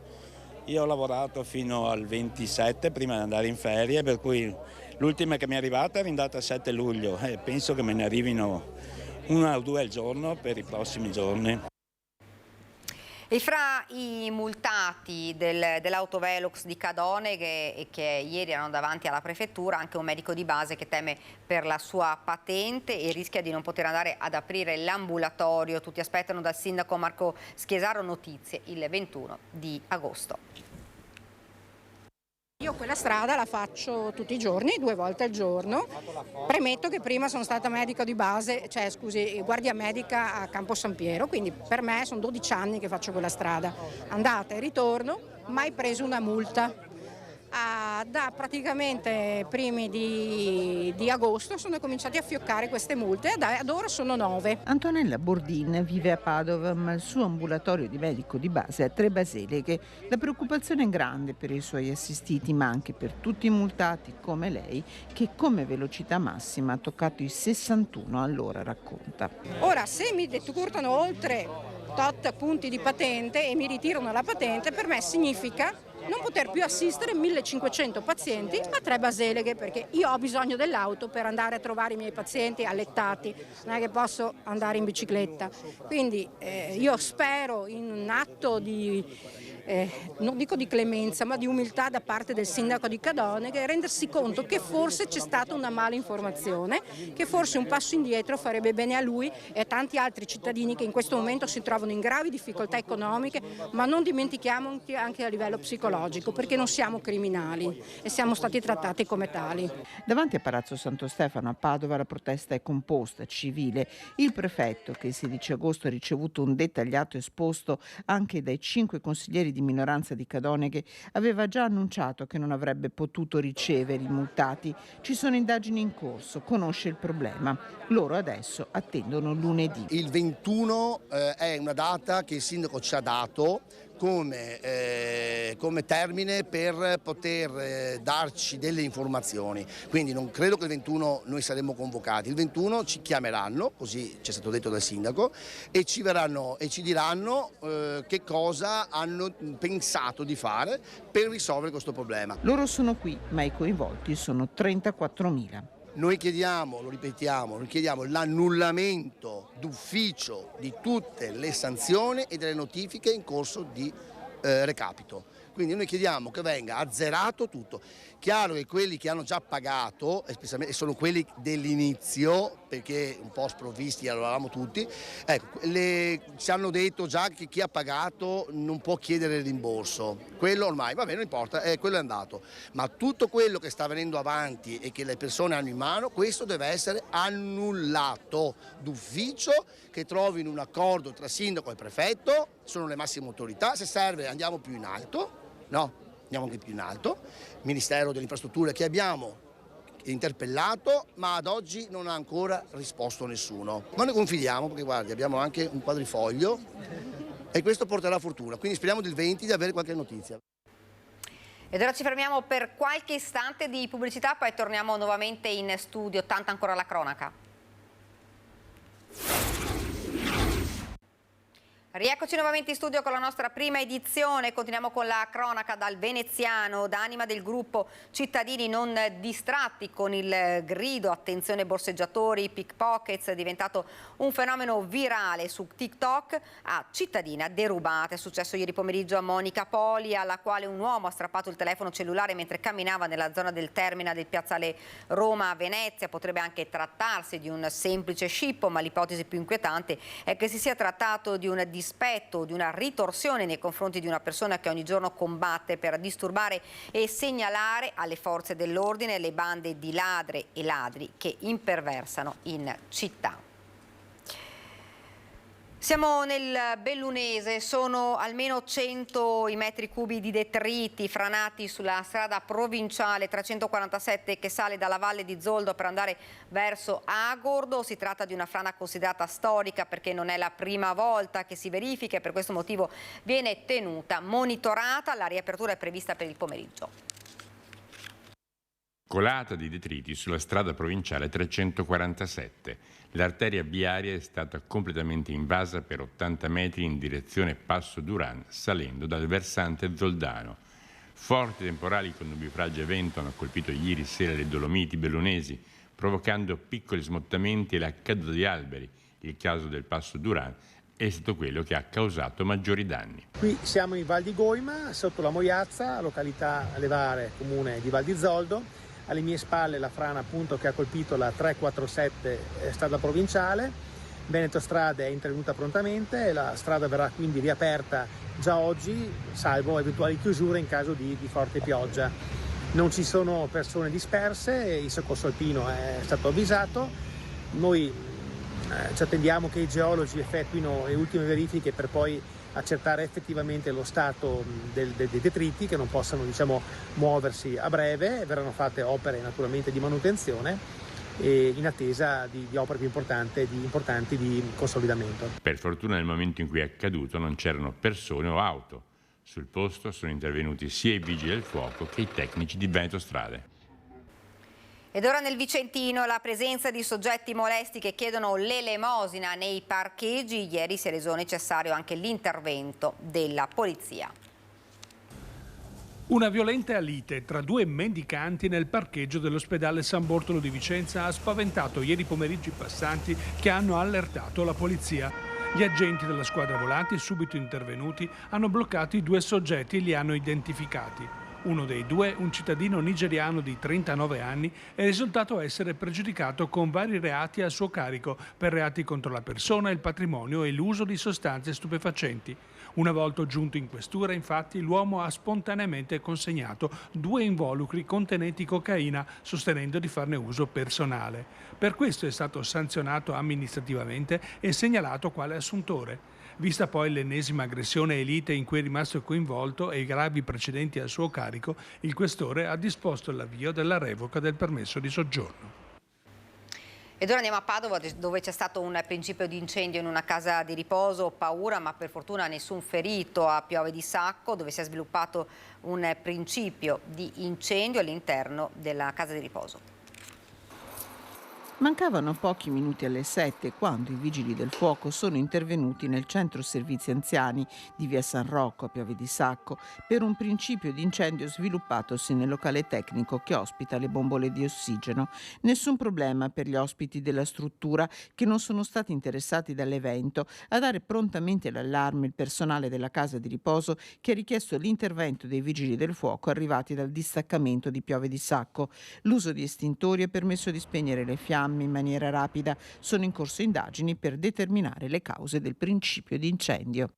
V: Io ho lavorato fino al 27 prima di andare in ferie, per cui l'ultima che mi è arrivata è arrivata il 7 luglio e penso che me ne arrivino 1 o 2 al giorno per i prossimi giorni.
A: E fra i multati dell'autovelox di Cadone che ieri erano davanti alla prefettura anche un medico di base che teme per la sua patente e rischia di non poter andare ad aprire l'ambulatorio. Tutti aspettano dal sindaco Marco Schiesaro notizie il 21 di agosto.
B: Io quella strada la faccio tutti i giorni, 2 volte al giorno. Premetto che prima sono stata medico di base, guardia medica a Campo San Piero, quindi per me sono 12 anni che faccio quella strada. Andata e ritorno, mai preso una multa. Da praticamente primi di agosto sono cominciati a fioccare queste multe e ad ora sono 9.
C: Antonella Bordin vive a Padova, ma il suo ambulatorio di medico di base è a Tre Baseleghe. La preoccupazione è grande per i suoi assistiti, ma anche per tutti i multati come lei, che come velocità massima ha toccato i 61 all'ora, racconta.
B: Ora, se mi decurtano oltre tot punti di patente e mi ritirano la patente, per me significa non poter più assistere 1500 pazienti a Tre Baseleghe, perché io ho bisogno dell'auto per andare a trovare i miei pazienti allettati, non è che posso andare in bicicletta. Quindi io spero in un atto di non dico di clemenza, ma di umiltà da parte del sindaco di Cadone, che rendersi conto che forse c'è stata una mala informazione, che forse un passo indietro farebbe bene a lui e a tanti altri cittadini che in questo momento si trovano in gravi difficoltà economiche, ma non dimentichiamo anche a livello psicologico, perché non siamo criminali e siamo stati trattati come tali.
C: Davanti a Palazzo Santo Stefano a Padova la protesta è composta, civile. Il prefetto, che il 16 agosto ha ricevuto un dettagliato esposto anche dai 5 consiglieri di minoranza di Cadoneghe, aveva già annunciato che non avrebbe potuto ricevere i multati. Ci sono indagini in corso, conosce il problema. Loro adesso attendono lunedì.
W: Il 21 è una data che il sindaco ci ha dato come termine per poter darci delle informazioni, quindi non credo che il 21 noi saremo convocati. Il 21 ci chiameranno, così ci è stato detto dal sindaco, e ci verranno e ci diranno che cosa hanno pensato di fare per risolvere questo problema.
C: Loro sono qui, ma i coinvolti sono 34.000.
W: Noi chiediamo, lo ripetiamo, noi chiediamo l'annullamento d'ufficio di tutte le sanzioni e delle notifiche in corso di recapito. Quindi noi chiediamo che venga azzerato tutto. Chiaro che quelli che hanno già pagato, e sono quelli dell'inizio, perché un po' sprovvisti eravamo tutti, ecco, ci hanno detto già che chi ha pagato non può chiedere il rimborso. Quello ormai, va bene, non importa, quello è andato. Ma tutto quello che sta venendo avanti e che le persone hanno in mano, questo deve essere annullato d'ufficio, che trovino un accordo tra sindaco e prefetto, sono le massime autorità, se serve andiamo più in alto. No, andiamo anche più in alto, Ministero delle Infrastrutture che abbiamo interpellato, ma ad oggi non ha ancora risposto nessuno. Ma noi confidiamo, perché guardi, abbiamo anche un quadrifoglio e questo porterà fortuna, quindi speriamo del 20 di avere qualche notizia.
A: Ed ora ci fermiamo per qualche istante di pubblicità, poi torniamo nuovamente in studio, tanta ancora la cronaca. Rieccoci nuovamente in studio con la nostra prima edizione, continuiamo con la cronaca dal veneziano, da anima del gruppo Cittadini non distratti con il grido attenzione borseggiatori, pickpockets, è diventato un fenomeno virale su TikTok, a cittadina derubata. È successo ieri pomeriggio a Monica Poli, alla quale un uomo ha strappato il telefono cellulare mentre camminava nella zona del terminal del piazzale Roma a Venezia. Potrebbe anche trattarsi di un semplice scippo, ma l'ipotesi più inquietante è che si sia trattato di un dispetto, di una ritorsione nei confronti di una persona che ogni giorno combatte per disturbare e segnalare alle forze dell'ordine le bande di ladre e ladri che imperversano in città. Siamo nel Bellunese, sono almeno 100 i metri cubi di detriti franati sulla strada provinciale 347 che sale dalla valle di Zoldo per andare verso Agordo. Si tratta di una frana considerata storica perché non è la prima volta che si verifica e per questo motivo viene tenuta monitorata. La riapertura è prevista per il pomeriggio.
E: Colata di detriti sulla strada provinciale 347. L'arteria viaria è stata completamente invasa per 80 metri in direzione Passo Duran, salendo dal versante Zoldano. Forti temporali con nubifragi e vento hanno colpito ieri sera le Dolomiti bellunesi, provocando piccoli smottamenti e la caduta di alberi. Il caso del Passo Duran è stato quello che ha causato maggiori danni.
F: Qui siamo in Val di Goima, sotto la Moiazza, località Levare, comune di Val di Zoldo. Alle mie spalle la frana appunto che ha colpito la 347 strada provinciale. Veneto Strade è intervenuta prontamente e la strada verrà quindi riaperta già oggi, salvo eventuali chiusure in caso di forte pioggia. Non ci sono persone disperse, il soccorso alpino è stato avvisato. Noi ci attendiamo che i geologi effettuino le ultime verifiche per poi accertare effettivamente lo stato dei detriti che non possano muoversi a breve. Verranno fatte opere naturalmente di manutenzione e in attesa di opere più importanti di consolidamento.
E: Per fortuna nel momento in cui è accaduto non c'erano persone o auto. Sul posto sono intervenuti sia i vigili del fuoco che i tecnici di Veneto Strade.
A: Ed ora nel Vicentino la presenza di soggetti molesti che chiedono l'elemosina nei parcheggi. Ieri si è reso necessario anche l'intervento della polizia.
G: Una violenta lite tra due mendicanti nel parcheggio dell'ospedale San Bortolo di Vicenza ha spaventato ieri pomeriggio i passanti che hanno allertato la polizia. Gli agenti della squadra volanti, subito intervenuti, hanno bloccato i due soggetti e li hanno identificati. Uno dei due, un cittadino nigeriano di 39 anni, è risultato essere pregiudicato con vari reati a suo carico per reati contro la persona, il patrimonio e l'uso di sostanze stupefacenti. Una volta giunto in questura, infatti, l'uomo ha spontaneamente consegnato 2 involucri contenenti cocaina, sostenendo di farne uso personale. Per questo è stato sanzionato amministrativamente e segnalato quale assuntore. Vista poi l'ennesima aggressione e lite in cui è rimasto coinvolto e i gravi precedenti a suo carico, il questore ha disposto l'avvio della revoca del permesso di soggiorno.
A: Ed ora andiamo a Padova, dove c'è stato un principio di incendio in una casa di riposo, paura ma per fortuna nessun ferito a Piove di Sacco, dove si è sviluppato un principio di incendio all'interno della casa di riposo.
C: Mancavano pochi minuti alle 7 quando i vigili del fuoco sono intervenuti nel centro servizi anziani di via San Rocco a Piove di Sacco per un principio di incendio sviluppatosi nel locale tecnico che ospita le bombole di ossigeno. Nessun problema per gli ospiti della struttura che non sono stati interessati dall'evento a dare prontamente l'allarme il personale della casa di riposo che ha richiesto l'intervento dei vigili del fuoco arrivati dal distaccamento di Piove di Sacco. L'uso di estintori ha permesso di spegnere le fiamme in maniera rapida. Sono in corso indagini per determinare le cause del principio di incendio.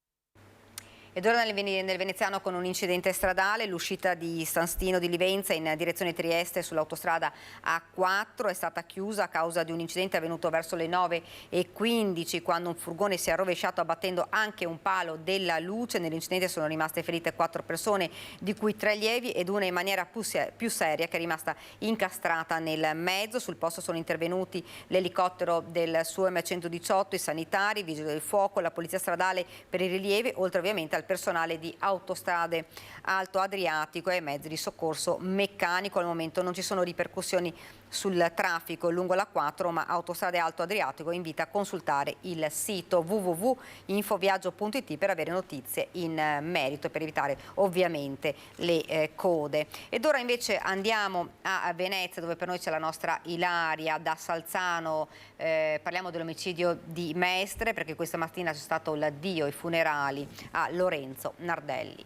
A: Ed ora nel Veneziano con un incidente stradale, l'uscita di San Stino di Livenza in direzione Trieste sull'autostrada A4 è stata chiusa a causa di un incidente avvenuto verso le 9:15 quando un furgone si è rovesciato abbattendo anche un palo della luce. Nell'incidente sono rimaste ferite 4 persone, di cui 3 lievi ed una in maniera più seria che è rimasta incastrata nel mezzo. Sul posto sono intervenuti l'elicottero del SUEM 118, i sanitari, i vigili del fuoco, la polizia stradale per i rilievi, oltre ovviamente al personale di Autostrade Alto Adriatico e mezzi di soccorso meccanico. Al momento non ci sono ripercussioni sul traffico lungo la 4, ma Autostrade Alto Adriatico invita a consultare il sito www.infoviaggio.it per avere notizie in merito e per evitare ovviamente le code. Ed ora invece andiamo a Venezia, dove per noi c'è la nostra Ilaria da Salzano. Parliamo dell'omicidio di Mestre, perché questa mattina c'è stato l'addio ai funerali a Lorenzo Nardelli.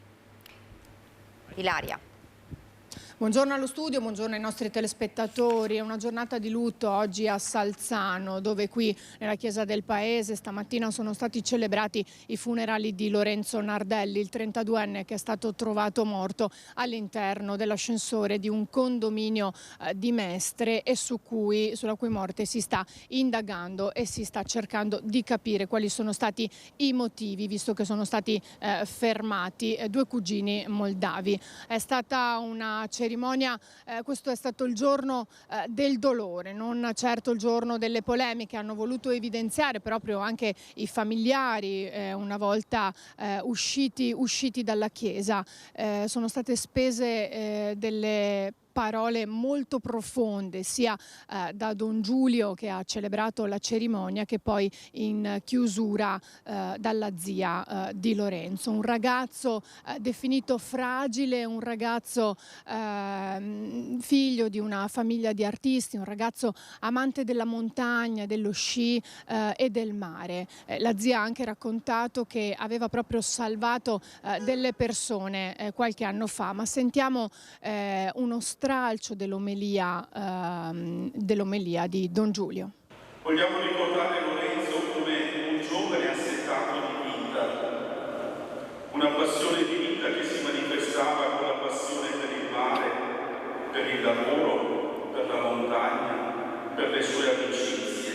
A: Ilaria.
X: Buongiorno allo studio, buongiorno ai nostri telespettatori. È una giornata di lutto oggi a Salzano, dove qui nella chiesa del paese stamattina sono stati celebrati i funerali di Lorenzo Nardelli, il 32enne che è stato trovato morto all'interno dell'ascensore di un condominio di Mestre e sulla cui morte si sta indagando e si sta cercando di capire quali sono stati i motivi, visto che sono stati fermati 2 cugini moldavi. È stata una cerimonia, questo è stato il giorno del dolore, non certo il giorno delle polemiche. Hanno voluto evidenziare proprio anche i familiari una volta usciti dalla chiesa. Sono state spese delle parole molto profonde sia da Don Giulio, che ha celebrato la cerimonia, che poi in chiusura dalla zia di Lorenzo. Un ragazzo definito fragile, un ragazzo figlio di una famiglia di artisti, un ragazzo amante della montagna, dello sci e del mare. La zia ha anche raccontato che aveva proprio salvato delle persone qualche anno fa, ma sentiamo uno stralcio dell'omelia di Don Giulio.
H: Vogliamo ricordare Lorenzo come un giovane assetato di vita, una passione di vita che si manifestava con la passione per il mare, per il lavoro, per la montagna, per le sue amicizie.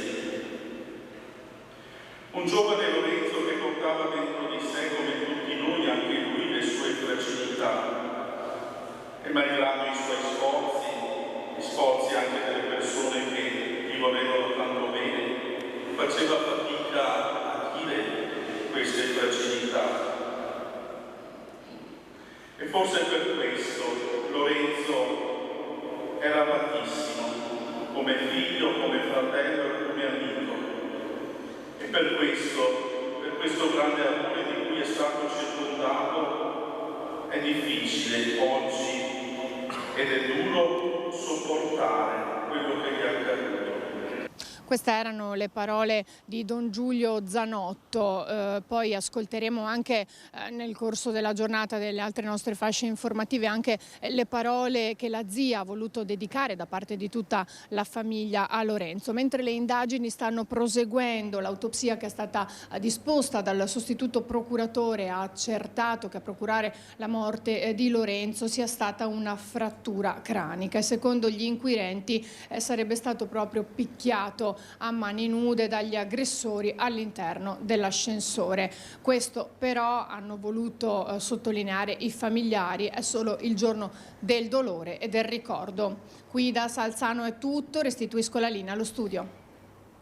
H: Un giovane Lorenzo che portava dentro di sé, come tutti noi, anche lui, le sue fragilità. E malgrado i suoi sforzi anche delle persone che gli volevano tanto bene, faceva fatica a dire queste fragilità. E forse per questo Lorenzo era amatissimo, come figlio, come fratello e come amico. E per questo grande amore di cui è stato circondato, è difficile oggi ed è duro sopportare quello che gli è accaduto.
X: Queste erano le parole di Don Giulio Zanotto, poi ascolteremo anche nel corso della giornata delle altre nostre fasce informative anche le parole che la zia ha voluto dedicare da parte di tutta la famiglia a Lorenzo. Mentre le indagini stanno proseguendo, l'autopsia che è stata disposta dal sostituto procuratore ha accertato che a procurare la morte di Lorenzo sia stata una frattura cranica e secondo gli inquirenti sarebbe stato proprio picchiato a mani nude dagli aggressori all'interno dell'ascensore. Questo però hanno voluto sottolineare i familiari, è solo il giorno del dolore e del ricordo. Qui da Salzano è tutto, restituisco la linea allo studio.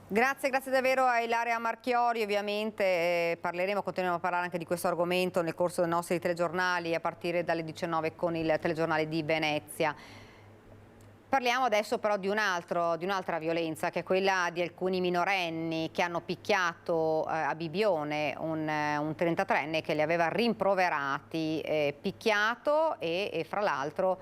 A: Grazie davvero a Ilaria Marchiori. Ovviamente continueremo a parlare anche di questo argomento nel corso dei nostri telegiornali a partire dalle 19 con il telegiornale di Venezia. Parliamo adesso però di un'altra violenza, che è quella di alcuni minorenni che hanno picchiato a Bibione un 33enne che li aveva rimproverati, picchiato e fra l'altro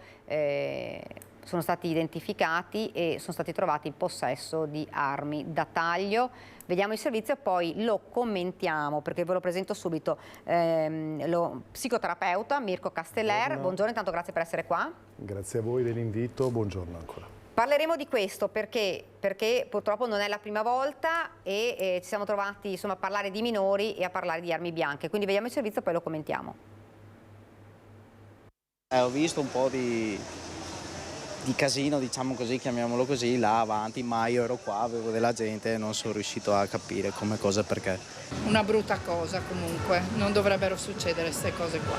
A: sono stati identificati e sono stati trovati in possesso di armi da taglio. Vediamo il servizio e poi lo commentiamo, perché ve lo presento subito. Lo psicoterapeuta Mirko Casteller. Buongiorno, intanto grazie per essere qua.
I: Grazie a voi dell'invito, buongiorno ancora.
A: Parleremo di questo perché purtroppo non è la prima volta e ci siamo trovati insomma, a parlare di minori e a parlare di armi bianche. Quindi vediamo il servizio e poi lo commentiamo.
J: Ho visto un po' di casino, diciamo così, chiamiamolo così, là avanti, ma io ero qua, avevo della gente e non sono riuscito a capire come cosa perché.
K: Una brutta cosa comunque, non dovrebbero succedere queste cose qua.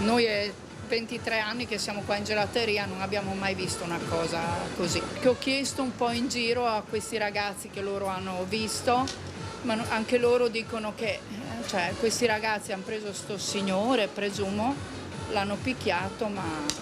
K: Noi è 23 anni che siamo qua in gelateria, non abbiamo mai visto una cosa così. Che ho chiesto un po' in giro a questi ragazzi che loro hanno visto, ma anche loro dicono che questi ragazzi hanno preso sto signore, presumo, l'hanno picchiato, ma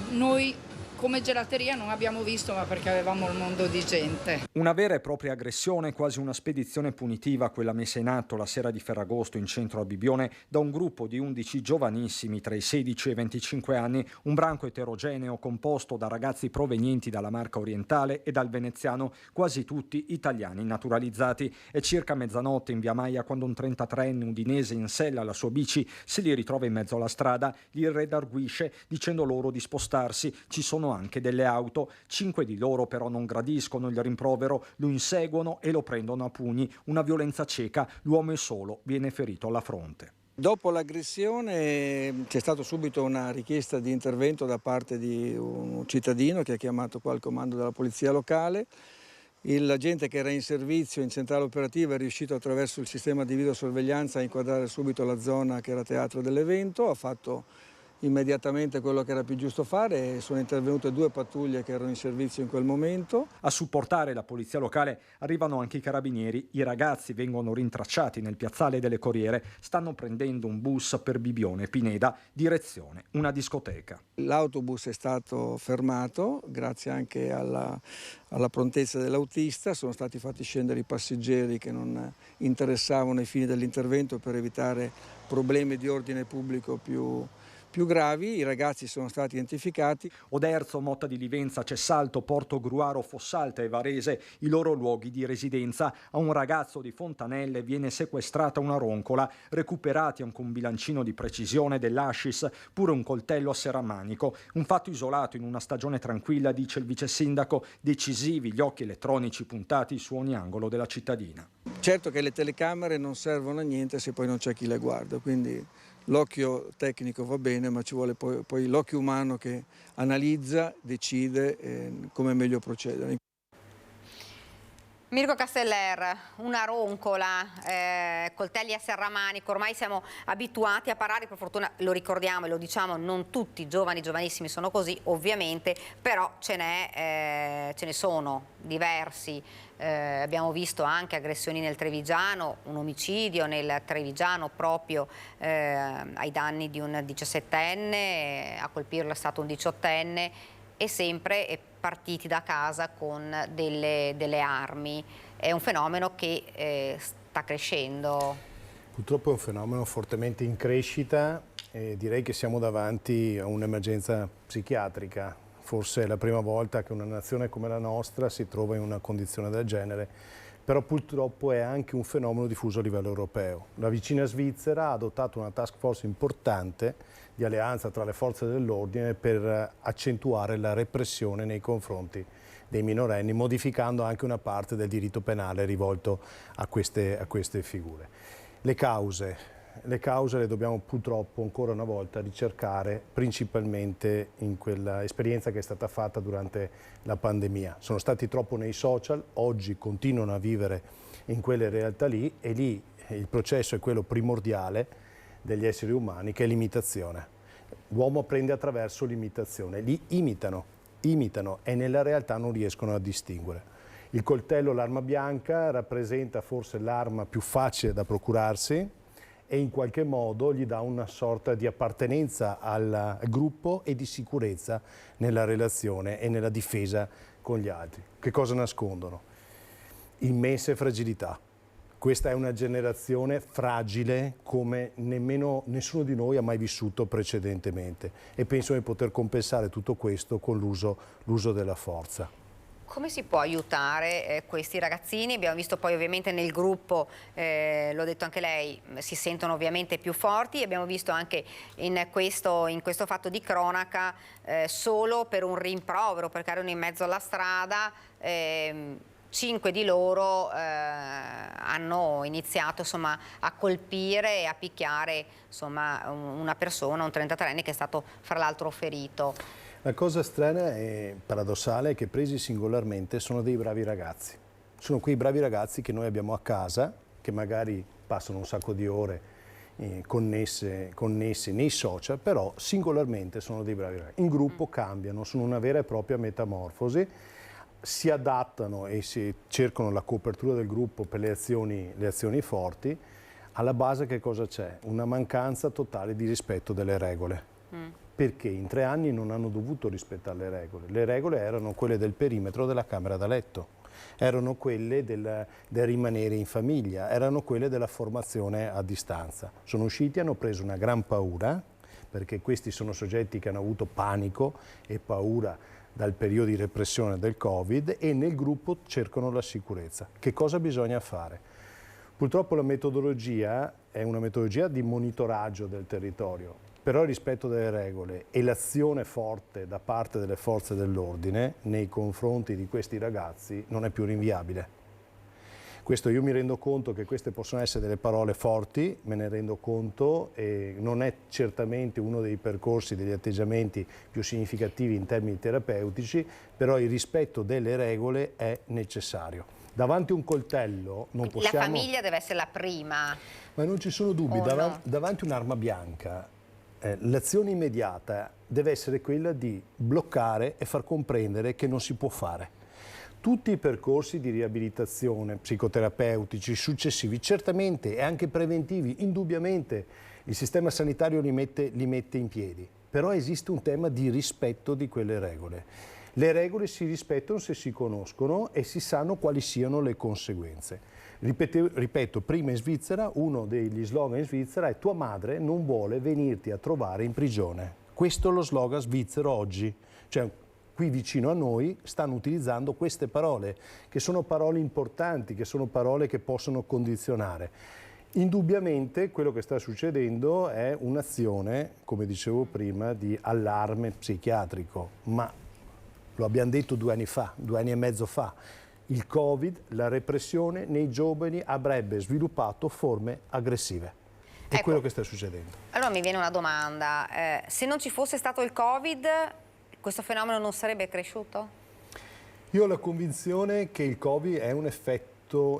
K: noi come gelateria non abbiamo visto, ma perché avevamo il mondo di gente.
Y: Una vera e propria aggressione, quasi una spedizione punitiva, quella messa in atto la sera di Ferragosto in centro a Bibione da un gruppo di 11 giovanissimi tra i 16 e i 25 anni, un branco eterogeneo composto da ragazzi provenienti dalla Marca orientale e dal veneziano, quasi tutti italiani naturalizzati. È circa mezzanotte in via Maia quando un 33enne udinese in sella alla sua bici se li ritrova in mezzo alla strada, li redarguisce dicendo loro di spostarsi. Ci sono anche delle auto, 5 di loro però non gradiscono il rimprovero, lo inseguono e lo prendono a pugni, una violenza cieca, l'uomo è solo, viene ferito alla fronte.
Z: Dopo l'aggressione c'è stata subito una richiesta di intervento da parte di un cittadino che ha chiamato qua il comando della polizia locale. L'agente che era in servizio in centrale operativa è riuscito attraverso il sistema di videosorveglianza a inquadrare subito la zona che era teatro dell'evento, ha fatto immediatamente quello che era più giusto fare e sono intervenute 2 pattuglie che erano in servizio in quel momento.
Y: A supportare la polizia locale arrivano anche i carabinieri. I ragazzi vengono rintracciati nel piazzale delle Corriere, stanno prendendo un bus per Bibione Pineda, direzione una discoteca.
Z: L'autobus è stato fermato grazie anche alla prontezza dell'autista, sono stati fatti scendere i passeggeri che non interessavano ai fini dell'intervento per evitare problemi di ordine pubblico più gravi. I ragazzi sono stati identificati.
Y: Oderzo, Motta di Livenza, Cessalto, Porto Gruaro, Fossalta e Varese, i loro luoghi di residenza. A un ragazzo di Fontanelle viene sequestrata una roncola, recuperati anche un bilancino di precisione dell'Ascis, pure un coltello a serramanico. Un fatto isolato in una stagione tranquilla, dice il vice sindaco, decisivi gli occhi elettronici puntati su ogni angolo della cittadina.
Z: Certo che le telecamere non servono a niente se poi non c'è chi le guarda, quindi l'occhio tecnico va bene, ma ci vuole poi l'occhio umano che analizza, decide come è meglio procedere.
A: Mirko Casteller, una roncola, coltelli a serramanico, ormai siamo abituati a parlare, per fortuna lo ricordiamo e lo diciamo, non tutti i giovanissimi sono così, ovviamente, però ce ne sono diversi. Abbiamo visto anche aggressioni nel Trevigiano, un omicidio nel Trevigiano proprio ai danni di un 17enne, a colpirlo è stato un 18enne e sempre partiti da casa con delle armi. È un fenomeno che sta crescendo.
I: Purtroppo è un fenomeno fortemente in crescita e direi che siamo davanti a un'emergenza psichiatrica. Forse è la prima volta che una nazione come la nostra si trova in una condizione del genere, però purtroppo è anche un fenomeno diffuso a livello europeo. La vicina Svizzera ha adottato una task force importante di alleanza tra le forze dell'ordine per accentuare la repressione nei confronti dei minorenni, modificando anche una parte del diritto penale rivolto a queste figure. Le cause le dobbiamo purtroppo ancora una volta ricercare principalmente in quella esperienza che è stata fatta durante la pandemia. Sono stati troppo nei social, oggi continuano a vivere in quelle realtà lì e lì il processo è quello primordiale degli esseri umani, che è l'imitazione. L'uomo apprende attraverso l'imitazione, li imitano e nella realtà non riescono a distinguere. Il coltello, l'arma bianca, rappresenta forse l'arma più facile da procurarsi e in qualche modo gli dà una sorta di appartenenza al gruppo e di sicurezza nella relazione e nella difesa con gli altri. Che cosa nascondono? Immense fragilità. Questa è una generazione fragile come nemmeno nessuno di noi ha mai vissuto precedentemente e penso di poter compensare tutto questo con l'uso della forza.
A: Come si può aiutare questi ragazzini? Abbiamo visto poi ovviamente nel gruppo, l'ho detto anche lei, si sentono ovviamente più forti. Abbiamo visto anche in questo fatto di cronaca solo per un rimprovero, perché erano in mezzo alla strada. 5 di loro hanno iniziato insomma, a colpire e a picchiare insomma, una persona, un 33enne che è stato fra l'altro ferito.
I: La cosa strana e paradossale è che presi singolarmente sono dei bravi ragazzi. Sono quei bravi ragazzi che noi abbiamo a casa, che magari passano un sacco di ore connessi nei social, però singolarmente sono dei bravi ragazzi. In gruppo cambiano, sono una vera e propria metamorfosi, si adattano e si cercano la copertura del gruppo per le azioni forti. Alla base che cosa c'è? Una mancanza totale di rispetto delle regole. Perché in 3 anni non hanno dovuto rispettare le regole. Le regole erano quelle del perimetro della camera da letto, erano quelle del rimanere in famiglia, erano quelle della formazione a distanza. Sono usciti, hanno preso una gran paura, perché questi sono soggetti che hanno avuto panico e paura dal periodo di repressione del Covid e nel gruppo cercano la sicurezza. Che cosa bisogna fare? Purtroppo la metodologia è una metodologia di monitoraggio del territorio, però il rispetto delle regole e l'azione forte da parte delle forze dell'ordine nei confronti di questi ragazzi non è più rinviabile. Questo io mi rendo conto che queste possono essere delle parole forti, me ne rendo conto, e non è certamente uno dei percorsi, degli atteggiamenti più significativi in termini terapeutici, però il rispetto delle regole è necessario. Davanti a un coltello non possiamo...
A: La famiglia deve essere la prima.
I: Ma non ci sono dubbi, davanti a un'arma bianca L'azione immediata deve essere quella di bloccare e far comprendere che non si può fare. Tutti i percorsi di riabilitazione, psicoterapeutici, successivi, certamente e anche preventivi, indubbiamente il sistema sanitario li mette in piedi, però esiste un tema di rispetto di quelle regole. Le regole si rispettano se si conoscono e si sanno quali siano le conseguenze. Ripeto, prima in Svizzera, uno degli slogan in Svizzera è: tua madre non vuole venirti a trovare in prigione. Questo è lo slogan svizzero oggi. Cioè, qui vicino a noi stanno utilizzando queste parole, che sono parole importanti, che sono parole che possono condizionare. Indubbiamente quello che sta succedendo è un'azione, come dicevo prima, di allarme psichiatrico, ma lo abbiamo detto 2 anni fa, 2 anni e mezzo fa. Il Covid, la repressione nei giovani avrebbe sviluppato forme aggressive. È quello che sta succedendo.
A: Allora mi viene una domanda, se non ci fosse stato il Covid, questo fenomeno non sarebbe cresciuto?
I: Io ho la convinzione che il Covid è un effetto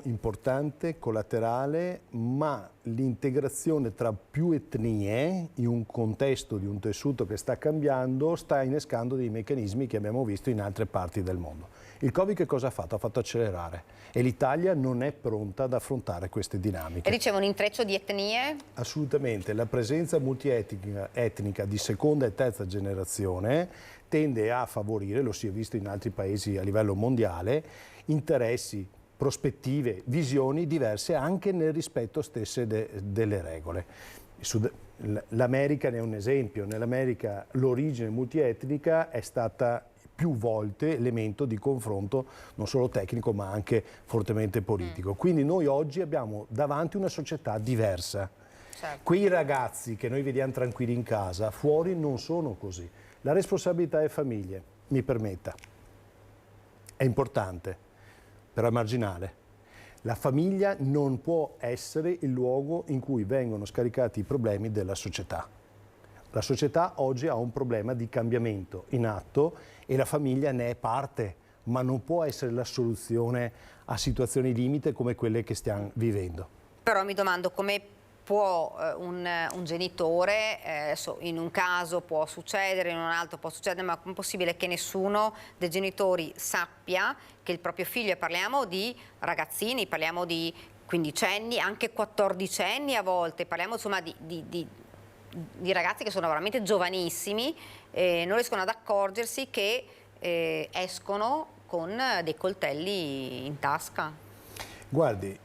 I: importante, collaterale, ma l'integrazione tra più etnie in un contesto di un tessuto che sta cambiando sta innescando dei meccanismi che abbiamo visto in altre parti del mondo. Il Covid che cosa ha fatto? Ha fatto accelerare e l'Italia non è pronta ad affrontare queste dinamiche.
A: E riceve un intreccio di etnie?
I: Assolutamente, la presenza multietnica di seconda e terza generazione tende a favorire, lo si è visto in altri paesi a livello mondiale, interessi, prospettive, visioni diverse anche nel rispetto stesse delle regole. L'America ne è un esempio. Nell'America l'origine multietnica è stata più volte elemento di confronto non solo tecnico ma anche fortemente politico. Quindi noi oggi abbiamo davanti una società diversa. Certo. Quei ragazzi che noi vediamo tranquilli in casa, fuori non sono così. La responsabilità è famiglie, mi permetta. È importante, però è marginale. La famiglia non può essere il luogo in cui vengono scaricati i problemi della società. La società oggi ha un problema di cambiamento in atto e la famiglia ne è parte, ma non può essere la soluzione a situazioni limite come quelle che stiamo vivendo.
A: Però mi domando come può un genitore, in un caso può succedere, in un altro può succedere, ma com'è possibile che nessuno dei genitori sappia che il proprio figlio, e parliamo di ragazzini, parliamo di quindicenni, anche 14enni a volte, parliamo insomma di ragazzi che sono veramente giovanissimi, non riescono ad accorgersi che escono con dei coltelli in tasca.
I: Guardi,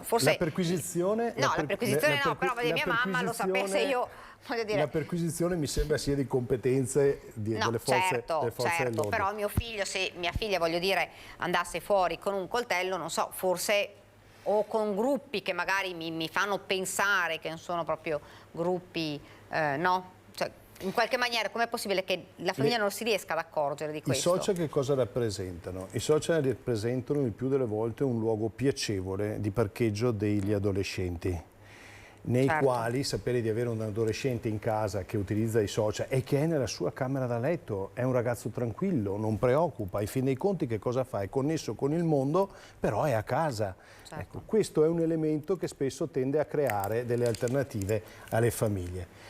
A: forse
I: la perquisizione...
A: No, la perquisizione no, però mia mamma lo sapesse, io voglio dire...
I: La perquisizione mi sembra sia di competenze delle forze dell'ordine.
A: Però mio figlio, se mia figlia, voglio dire, andasse fuori con un coltello, non so, forse... o con gruppi che magari mi fanno pensare che non sono proprio gruppi, no? Cioè, in qualche maniera com'è possibile che la famiglia non si riesca ad accorgere di questo?
I: I social che cosa rappresentano? I social rappresentano il più delle volte un luogo piacevole di parcheggio degli adolescenti, nei quali sapere di avere un adolescente in casa che utilizza i social e che è nella sua camera da letto, è un ragazzo tranquillo, non preoccupa, in fin dei conti che cosa fa? È connesso con il mondo, però è a casa. Ecco, questo è un elemento che spesso tende a creare delle alternative alle famiglie.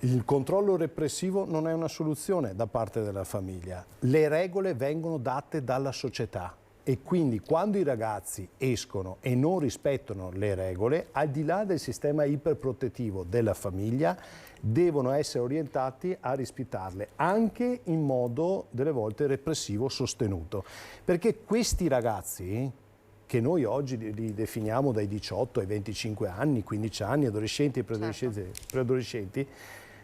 I: Il controllo repressivo non è una soluzione da parte della famiglia. Le regole vengono date dalla società e quindi quando i ragazzi escono e non rispettano le regole, al di là del sistema iperprotettivo della famiglia, devono essere orientati a rispettarle, anche in modo delle volte repressivo sostenuto. Perché questi ragazzi, che noi oggi li definiamo dai 18 ai 25 anni, 15 anni, adolescenti e preadolescenti,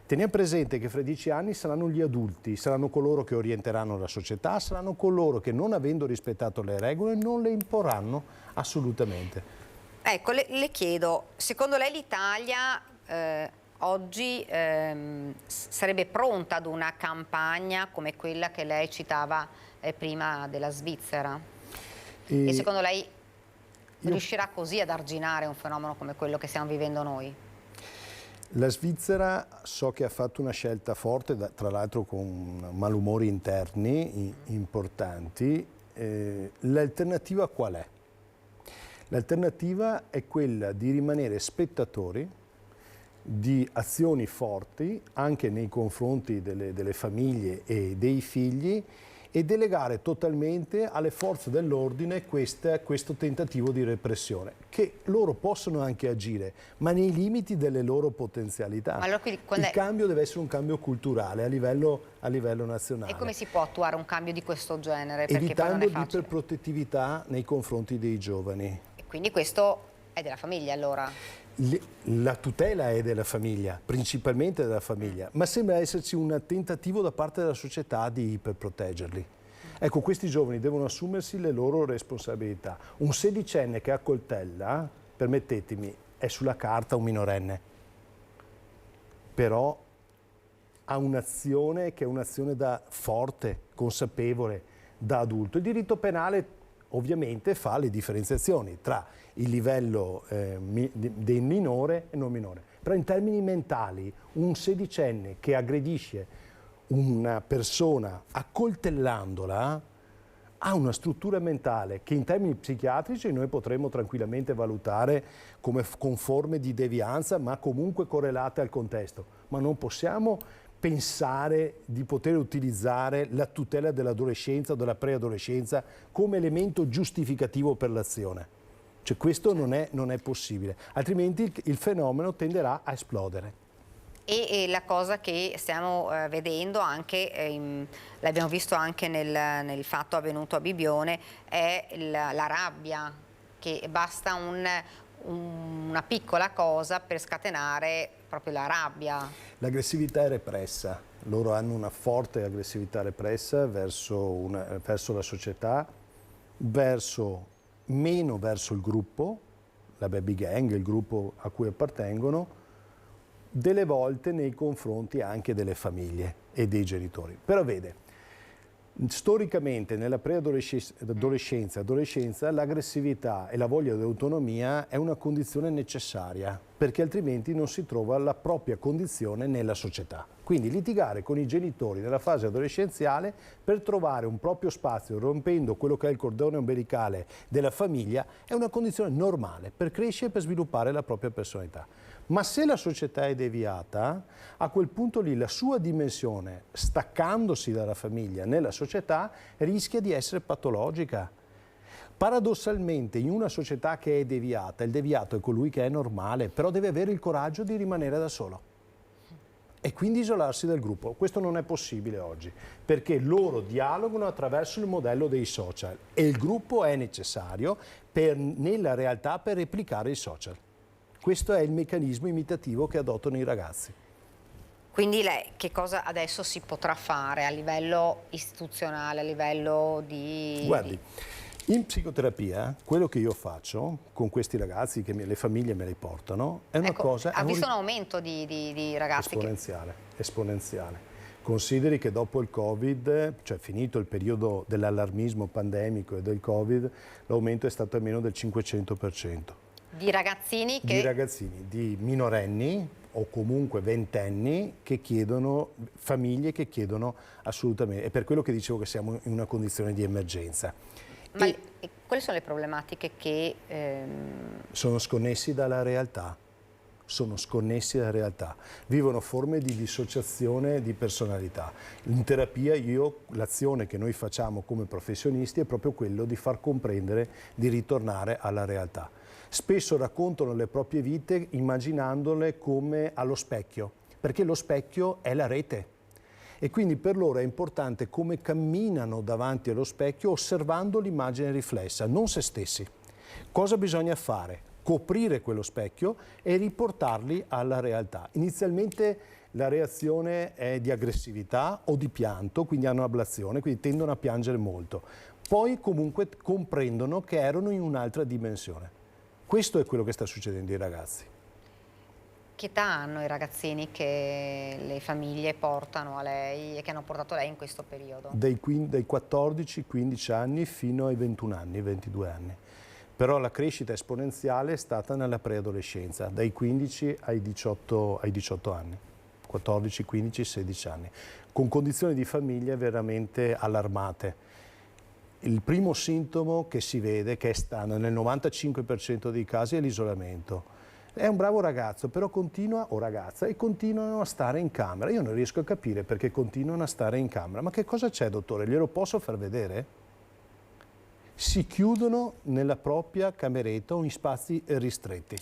I: teniamo presente che fra 10 anni saranno gli adulti, saranno coloro che orienteranno la società, saranno coloro che non avendo rispettato le regole non le imporranno assolutamente.
A: Ecco, le chiedo, secondo lei l'Italia oggi sarebbe pronta ad una campagna come quella che lei citava prima della Svizzera? E secondo lei riuscirà così ad arginare un fenomeno come quello che stiamo vivendo noi?
I: La Svizzera so che ha fatto una scelta forte, tra l'altro con malumori interni importanti. L'alternativa qual è? L'alternativa è quella di rimanere spettatori di azioni forti anche nei confronti delle famiglie e dei figli e delegare totalmente alle forze dell'ordine questo tentativo di repressione, che loro possono anche agire, ma nei limiti delle loro potenzialità.
A: Ma allora,
I: Il cambio deve essere un cambio culturale a livello nazionale.
A: E come si può attuare un cambio di questo genere? Perché
I: Evitando
A: poi non è facile.
I: l'iperprotettività nei confronti dei giovani.
A: E quindi questo è della famiglia, allora?
I: La tutela è della famiglia, principalmente della famiglia, ma sembra esserci un tentativo da parte della società di iperproteggerli. Ecco, questi giovani devono assumersi le loro responsabilità. Un sedicenne che accoltella, permettetemi, è sulla carta un minorenne, però ha un'azione che è un'azione da forte, consapevole, da adulto. Il diritto penale ovviamente fa le differenziazioni tra il livello del minore e non minore, però in termini mentali un sedicenne che aggredisce una persona accoltellandola ha una struttura mentale che in termini psichiatrici noi potremmo tranquillamente valutare come con forme di devianza, ma comunque correlate al contesto, ma non possiamo pensare di poter utilizzare la tutela dell'adolescenza o della preadolescenza come elemento giustificativo per l'azione. Cioè questo non è possibile, altrimenti il fenomeno tenderà a esplodere.
A: E la cosa che stiamo vedendo anche, l'abbiamo visto anche nel fatto avvenuto a Bibione, è la rabbia, che basta una piccola cosa per scatenare proprio la rabbia.
I: L'aggressività è repressa, loro hanno una forte aggressività repressa verso la società, meno verso il gruppo, la baby gang, il gruppo a cui appartengono, delle volte nei confronti anche delle famiglie e dei genitori. Però vede, storicamente nella preadolescenza, adolescenza, l'aggressività e la voglia di autonomia è una condizione necessaria, perché altrimenti non si trova la propria condizione nella società. Quindi litigare con i genitori nella fase adolescenziale per trovare un proprio spazio, rompendo quello che è il cordone ombelicale della famiglia, è una condizione normale per crescere e per sviluppare la propria personalità. Ma se la società è deviata, a quel punto lì la sua dimensione, staccandosi dalla famiglia nella società, rischia di essere patologica. Paradossalmente, in una società che è deviata, il deviato è colui che è normale, però deve avere il coraggio di rimanere da solo e quindi isolarsi dal gruppo. Questo non è possibile oggi, perché loro dialogano attraverso il modello dei social e il gruppo è necessario nella realtà per replicare i social. Questo è il meccanismo imitativo che adottano i ragazzi.
A: Quindi lei che cosa adesso si potrà fare a livello istituzionale, a livello di...
I: Guardi, in psicoterapia quello che io faccio con questi ragazzi, che le famiglie me li portano, è una cosa...
A: Ha visto un aumento di ragazzi?
I: Esponenziale. Consideri che dopo il Covid, cioè finito il periodo dell'allarmismo pandemico e del Covid, l'aumento è stato almeno del 500%.
A: Di ragazzini che...
I: Di ragazzini, di minorenni o comunque ventenni che chiedono, famiglie che chiedono assolutamente, è per quello che dicevo che siamo in una condizione di emergenza.
A: Ma quali sono le problematiche che...
I: Sono sconnessi dalla realtà, vivono forme di dissociazione di personalità. In terapia l'azione che noi facciamo come professionisti è proprio quello di far comprendere, di ritornare alla realtà. Spesso raccontano le proprie vite immaginandole come allo specchio, perché lo specchio è la rete. E quindi per loro è importante come camminano davanti allo specchio osservando l'immagine riflessa, non se stessi. Cosa bisogna fare? Coprire quello specchio e riportarli alla realtà. Inizialmente la reazione è di aggressività o di pianto, quindi hanno ablazione, quindi tendono a piangere molto. Poi comunque comprendono che erano in un'altra dimensione. Questo è quello che sta succedendo ai ragazzi.
A: Che età hanno i ragazzini che le famiglie portano a lei e che hanno portato lei in questo periodo?
I: Dai 14-15 anni fino ai 21 anni, 22 anni. Però la crescita esponenziale è stata nella preadolescenza, dai 15 ai 18 anni, 14, 15, 16 anni, con condizioni di famiglie veramente allarmate. Il primo sintomo che si vede, che è standard nel 95% dei casi, è l'isolamento. È un bravo ragazzo, però continua, o ragazza, e continuano a stare in camera. Io non riesco a capire perché continuano a stare in camera. Ma che cosa c'è, dottore? Glielo posso far vedere? Si chiudono nella propria cameretta o in spazi ristretti.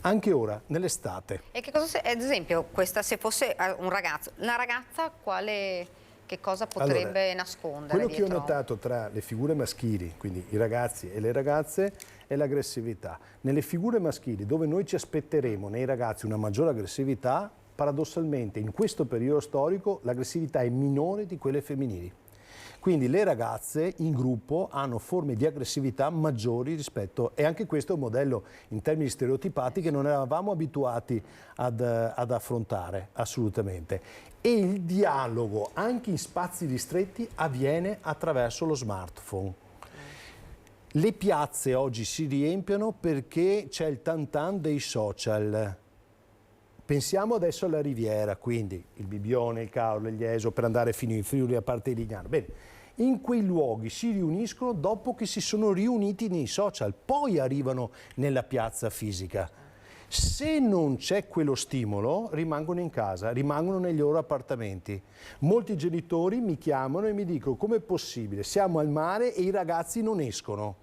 I: Anche ora, nell'estate.
A: E che cosa, ad esempio, questa, se fosse un ragazzo, la ragazza che cosa potrebbe nascondere?
I: Quello
A: dietro?
I: che ho notato tra le figure maschili, quindi i ragazzi e le ragazze, è l'aggressività. Nelle figure maschili, dove noi ci aspetteremo nei ragazzi una maggiore aggressività, paradossalmente in questo periodo storico l'aggressività è minore di quelle femminili. Quindi le ragazze in gruppo hanno forme di aggressività maggiori rispetto, e anche questo è un modello in termini stereotipati che non eravamo abituati ad affrontare assolutamente. E il dialogo anche in spazi ristretti avviene attraverso lo smartphone. Le piazze oggi si riempiono perché c'è il tantan dei social. Pensiamo adesso alla Riviera, quindi il Bibbione, il Caorle, il Jesolo, per andare fino in Friuli, a parte di Lignano. Bene, in quei luoghi si riuniscono dopo che si sono riuniti nei social, poi arrivano nella piazza fisica. Se non c'è quello stimolo, rimangono in casa, rimangono nei loro appartamenti. Molti genitori mi chiamano e mi dicono: com'è possibile? Siamo al mare e i ragazzi non escono.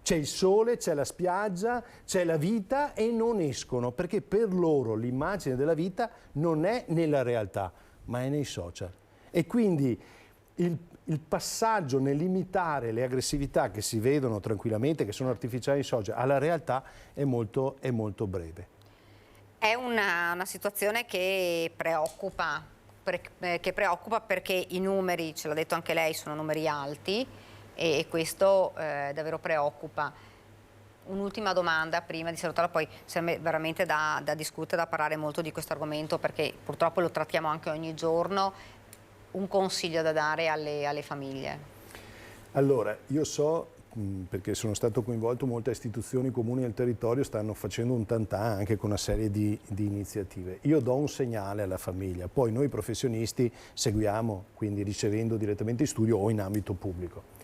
I: C'è il sole, c'è la spiaggia, c'è la vita e non escono, perché per loro l'immagine della vita non è nella realtà, ma è nei social. E quindi il passaggio nell'imitare le aggressività che si vedono tranquillamente, che sono artificiali nei social, alla realtà è molto breve.
A: È una situazione che preoccupa perché i numeri, ce l'ha detto anche lei, sono numeri alti, e questo davvero preoccupa. Un'ultima domanda prima di salutarla, poi sembra veramente da discutere, da parlare molto di questo argomento, perché purtroppo lo trattiamo anche ogni giorno. Un consiglio da dare alle famiglie?
I: Allora, io so, perché sono stato coinvolto, molte istituzioni comuni del territorio stanno facendo un tantan anche con una serie di iniziative. Io do un segnale alla famiglia, poi noi professionisti seguiamo, quindi ricevendo direttamente in studio o in ambito pubblico.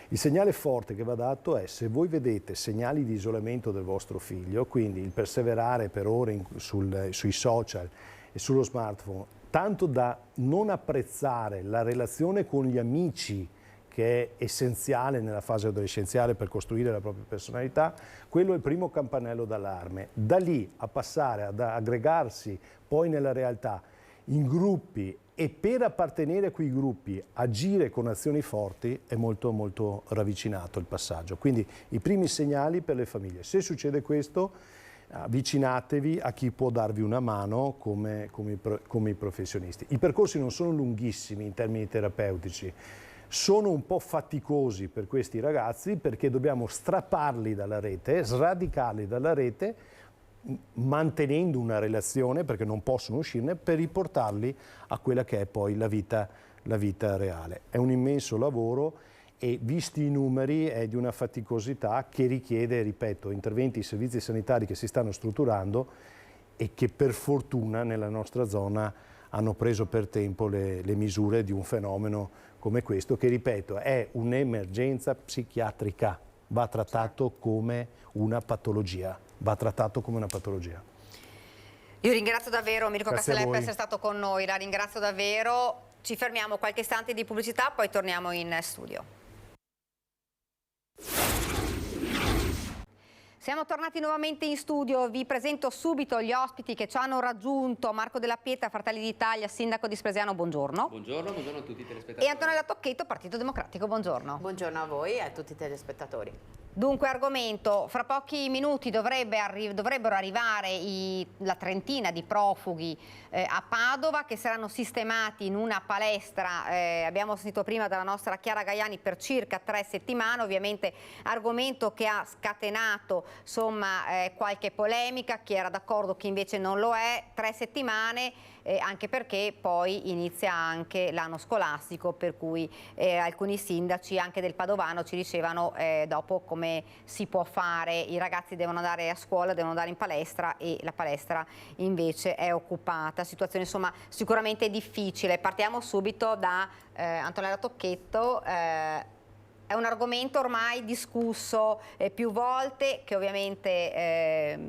I: Il segnale forte che va dato è: se voi vedete segnali di isolamento del vostro figlio, quindi il perseverare per ore sui social e sullo smartphone, tanto da non apprezzare la relazione con gli amici, che è essenziale nella fase adolescenziale per costruire la propria personalità, quello è il primo campanello d'allarme. Da lì a passare ad aggregarsi poi nella realtà in gruppi, e per appartenere a quei gruppi agire con azioni forti, è molto ravvicinato il passaggio. Quindi i primi segnali per le famiglie: se succede questo, avvicinatevi a chi può darvi una mano come i professionisti. I percorsi non sono lunghissimi in termini terapeutici, sono un po' faticosi per questi ragazzi, perché dobbiamo strapparli dalla rete, sradicarli dalla rete, mantenendo una relazione, perché non possono uscirne, per riportarli a quella che è poi la vita reale. È un immenso lavoro, e visti i numeri è di una faticosità che richiede, ripeto, interventi, servizi sanitari che si stanno strutturando e che per fortuna nella nostra zona hanno preso per tempo le misure di un fenomeno come questo, che, ripeto, è un'emergenza psichiatrica, va trattato come una patologia.
A: Io ringrazio davvero Mirko
I: Grazie
A: Castellè per essere stato con noi, la ringrazio davvero. Ci fermiamo qualche istante di pubblicità, poi torniamo in studio. Siamo tornati nuovamente in studio, vi presento subito gli ospiti che ci hanno raggiunto. Marco Della Pieta, Fratelli d'Italia, sindaco di Spresiano, buongiorno.
L: Buongiorno a tutti i telespettatori.
A: E Antonella Tocchetto, Partito Democratico, buongiorno.
M: Buongiorno a voi e a tutti i telespettatori.
A: Dunque, argomento: fra pochi minuti dovrebbero arrivare la trentina di profughi a Padova, che saranno sistemati in una palestra, abbiamo sentito prima dalla nostra Chiara Gaiani, per circa 3 settimane. Ovviamente argomento che ha scatenato qualche polemica, chi era d'accordo, chi invece non lo è. 3 settimane, anche perché poi inizia anche l'anno scolastico, per cui alcuni sindaci anche del Padovano ci dicevano dopo come si può fare, i ragazzi devono andare a scuola, devono andare in palestra e la palestra invece è occupata. Situazione insomma sicuramente difficile. Partiamo subito da Antonella Tocchetto. È un argomento ormai discusso più volte, che ovviamente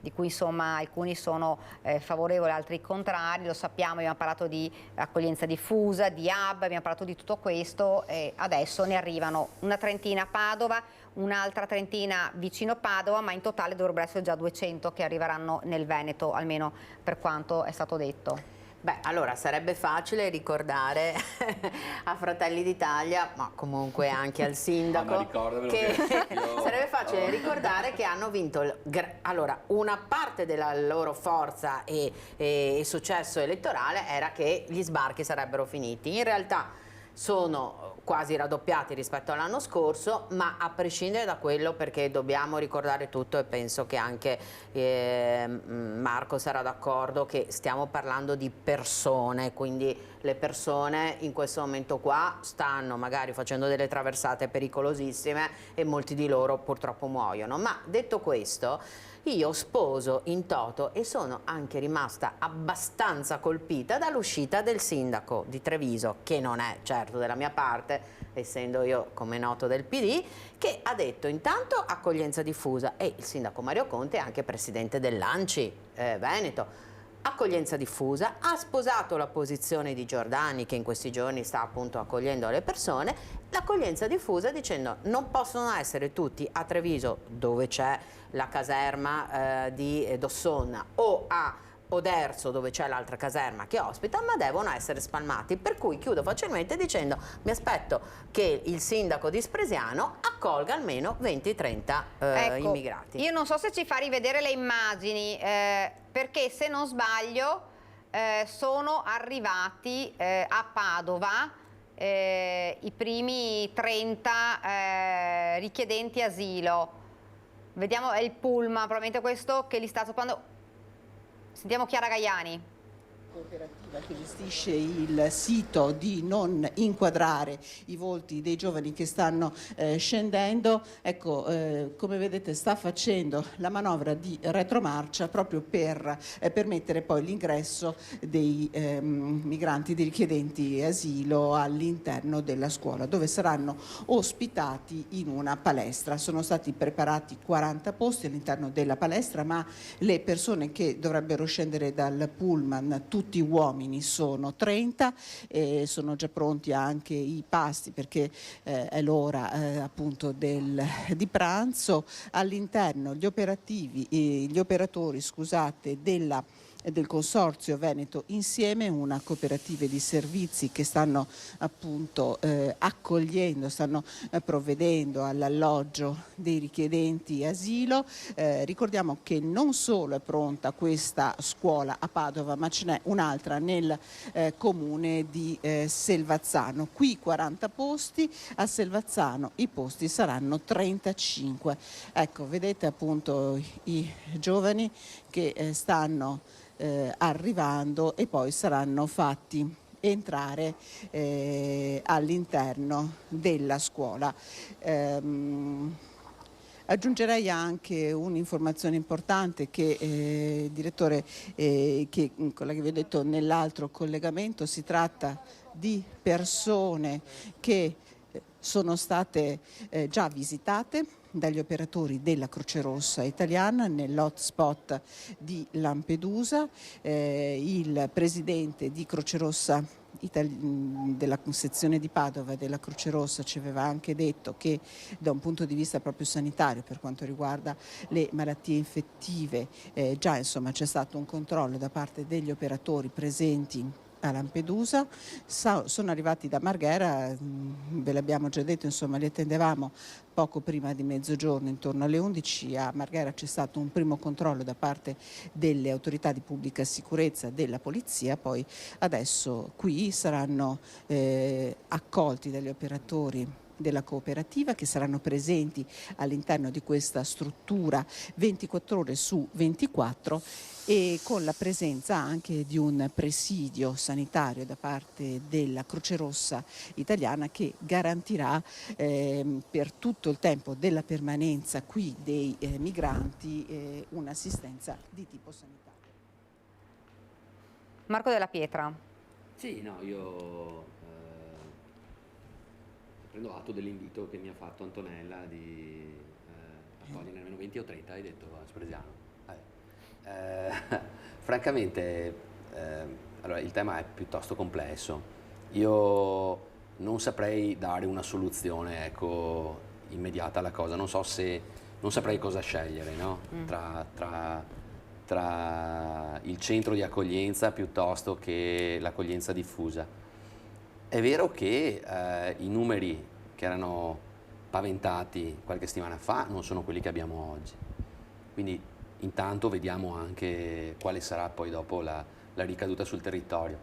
A: di cui insomma alcuni sono favorevoli, altri contrari, lo sappiamo, abbiamo parlato di accoglienza diffusa, di hub, abbiamo parlato di tutto questo e adesso ne arrivano una trentina a Padova, un'altra trentina vicino Padova, ma in totale dovrebbero essere già 200 che arriveranno nel Veneto, almeno per quanto è stato detto.
M: Beh, allora sarebbe facile ricordare a Fratelli d'Italia, ma comunque anche al sindaco, sarebbe facile ricordare che hanno vinto, allora una parte della loro forza e successo elettorale era che gli sbarchi sarebbero finiti. In realtà sono quasi raddoppiati rispetto all'anno scorso, ma a prescindere da quello, perché dobbiamo ricordare tutto e penso che anche Marco sarà d'accordo che stiamo parlando di persone, quindi le persone in questo momento qua stanno magari facendo delle traversate pericolosissime e molti di loro purtroppo muoiono. Ma detto questo, io sposo in toto e sono anche rimasta abbastanza colpita dall'uscita del sindaco di Treviso, che non è certo della mia parte, essendo io come noto del PD, che ha detto intanto accoglienza diffusa, e il sindaco Mario Conte è anche presidente dell'ANCI Veneto. Accoglienza diffusa, ha sposato la posizione di Giordani, che in questi giorni sta appunto accogliendo le persone, l'accoglienza diffusa dicendo non possono essere tutti a Treviso, dove c'è la caserma di Dossonna, o a Oderzo, dove c'è l'altra caserma che ospita, ma devono essere spalmati. Per cui chiudo facilmente dicendo mi aspetto che il sindaco di Spresiano accolga almeno 20-30
A: ecco,
M: immigrati.
A: Io non so se ci fa rivedere le immagini, perché se non sbaglio sono arrivati a Padova i primi 30 richiedenti asilo. Vediamo, è il pullman, probabilmente questo che li sta occupando. Sentiamo Chiara Gaiani.
C: Cooperativa che gestisce il sito di non inquadrare i volti dei giovani che stanno scendendo, ecco, come vedete sta facendo la manovra di retromarcia proprio per permettere poi l'ingresso dei migranti, dei richiedenti asilo all'interno della scuola, dove saranno ospitati in una palestra. Sono stati preparati 40 posti all'interno della palestra, ma le persone che dovrebbero scendere dal pullman, tutti uomini, sono 30, sono già pronti anche i pasti perché è l'ora appunto di pranzo. All'interno gli operatori del Consorzio Veneto Insieme, una cooperativa di servizi che stanno appunto accogliendo, stanno provvedendo all'alloggio dei richiedenti asilo. Ricordiamo che non solo è pronta questa scuola a Padova, ma ce n'è un'altra nel comune di Selvazzano. Qui 40 posti, a Selvazzano i posti saranno 35. Ecco, vedete appunto i giovani che stanno arrivando e poi saranno fatti entrare all'interno della scuola. Aggiungerei anche un'informazione importante che, direttore, che quella che vi ho detto nell'altro collegamento, si tratta di persone che sono state già visitate dagli operatori della Croce Rossa italiana nell'hotspot di Lampedusa. Il presidente di Croce Rossa della sezione di Padova della Croce Rossa ci aveva anche detto che da un punto di vista proprio sanitario, per quanto riguarda le malattie infettive, già insomma c'è stato un controllo da parte degli operatori presenti a Lampedusa. Sono arrivati da Marghera, ve l'abbiamo già detto, insomma li attendevamo poco prima di mezzogiorno, intorno alle 11. A Marghera c'è stato un primo controllo da parte delle autorità di pubblica sicurezza, della polizia, poi adesso qui saranno accolti dagli operatori della cooperativa che saranno presenti all'interno di questa struttura 24 ore su 24 e con la presenza anche di un presidio sanitario da parte della Croce Rossa italiana che garantirà per tutto il tempo della permanenza qui dei migranti un'assistenza di tipo sanitario.
A: Marco Della Pietra.
L: Sì, no, io prendo atto dell'invito che mi ha fatto Antonella di accogliere almeno 20 o 30, hai detto, a Spresiano. Francamente, allora, il tema è piuttosto complesso. Io non saprei dare una soluzione, ecco, immediata alla cosa. Non saprei cosa scegliere, no? Tra il centro di accoglienza piuttosto che l'accoglienza diffusa. È vero che i numeri che erano paventati qualche settimana fa non sono quelli che abbiamo oggi. Quindi intanto vediamo anche quale sarà poi dopo la ricaduta sul territorio.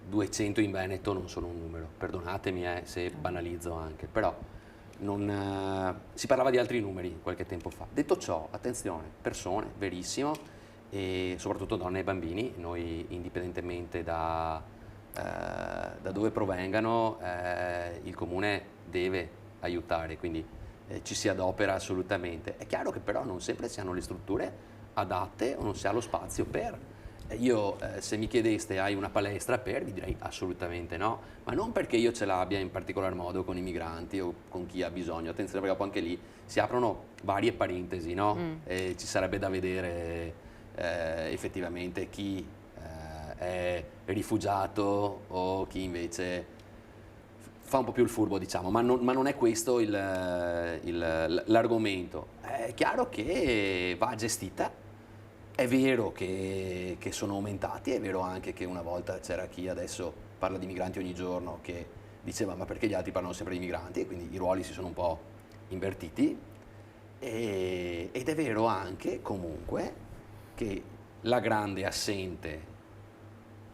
L: 200 in Veneto non sono un numero, perdonatemi se banalizzo anche, però si parlava di altri numeri qualche tempo fa. Detto ciò, attenzione, persone, verissimo, e soprattutto donne e bambini. Noi, indipendentemente da dove provengano, il Comune deve aiutare, quindi ci si adopera assolutamente. È chiaro che però non sempre si hanno le strutture adatte o non si ha lo spazio per. Io, se mi chiedeste hai una palestra per, vi direi assolutamente no, ma non perché io ce l'abbia in particolar modo con i migranti o con chi ha bisogno. Attenzione, perché dopo anche lì si aprono varie parentesi, no? Ci sarebbe da vedere effettivamente chi è rifugiato o chi invece fa un po' più il furbo, diciamo, ma non è questo l'argomento. È chiaro che va gestita. È vero che sono aumentati, è vero anche che una volta c'era chi adesso parla di migranti ogni giorno che diceva ma perché gli altri parlano sempre di migranti, e quindi i ruoli si sono un po' invertiti, ed è vero anche comunque che la grande assente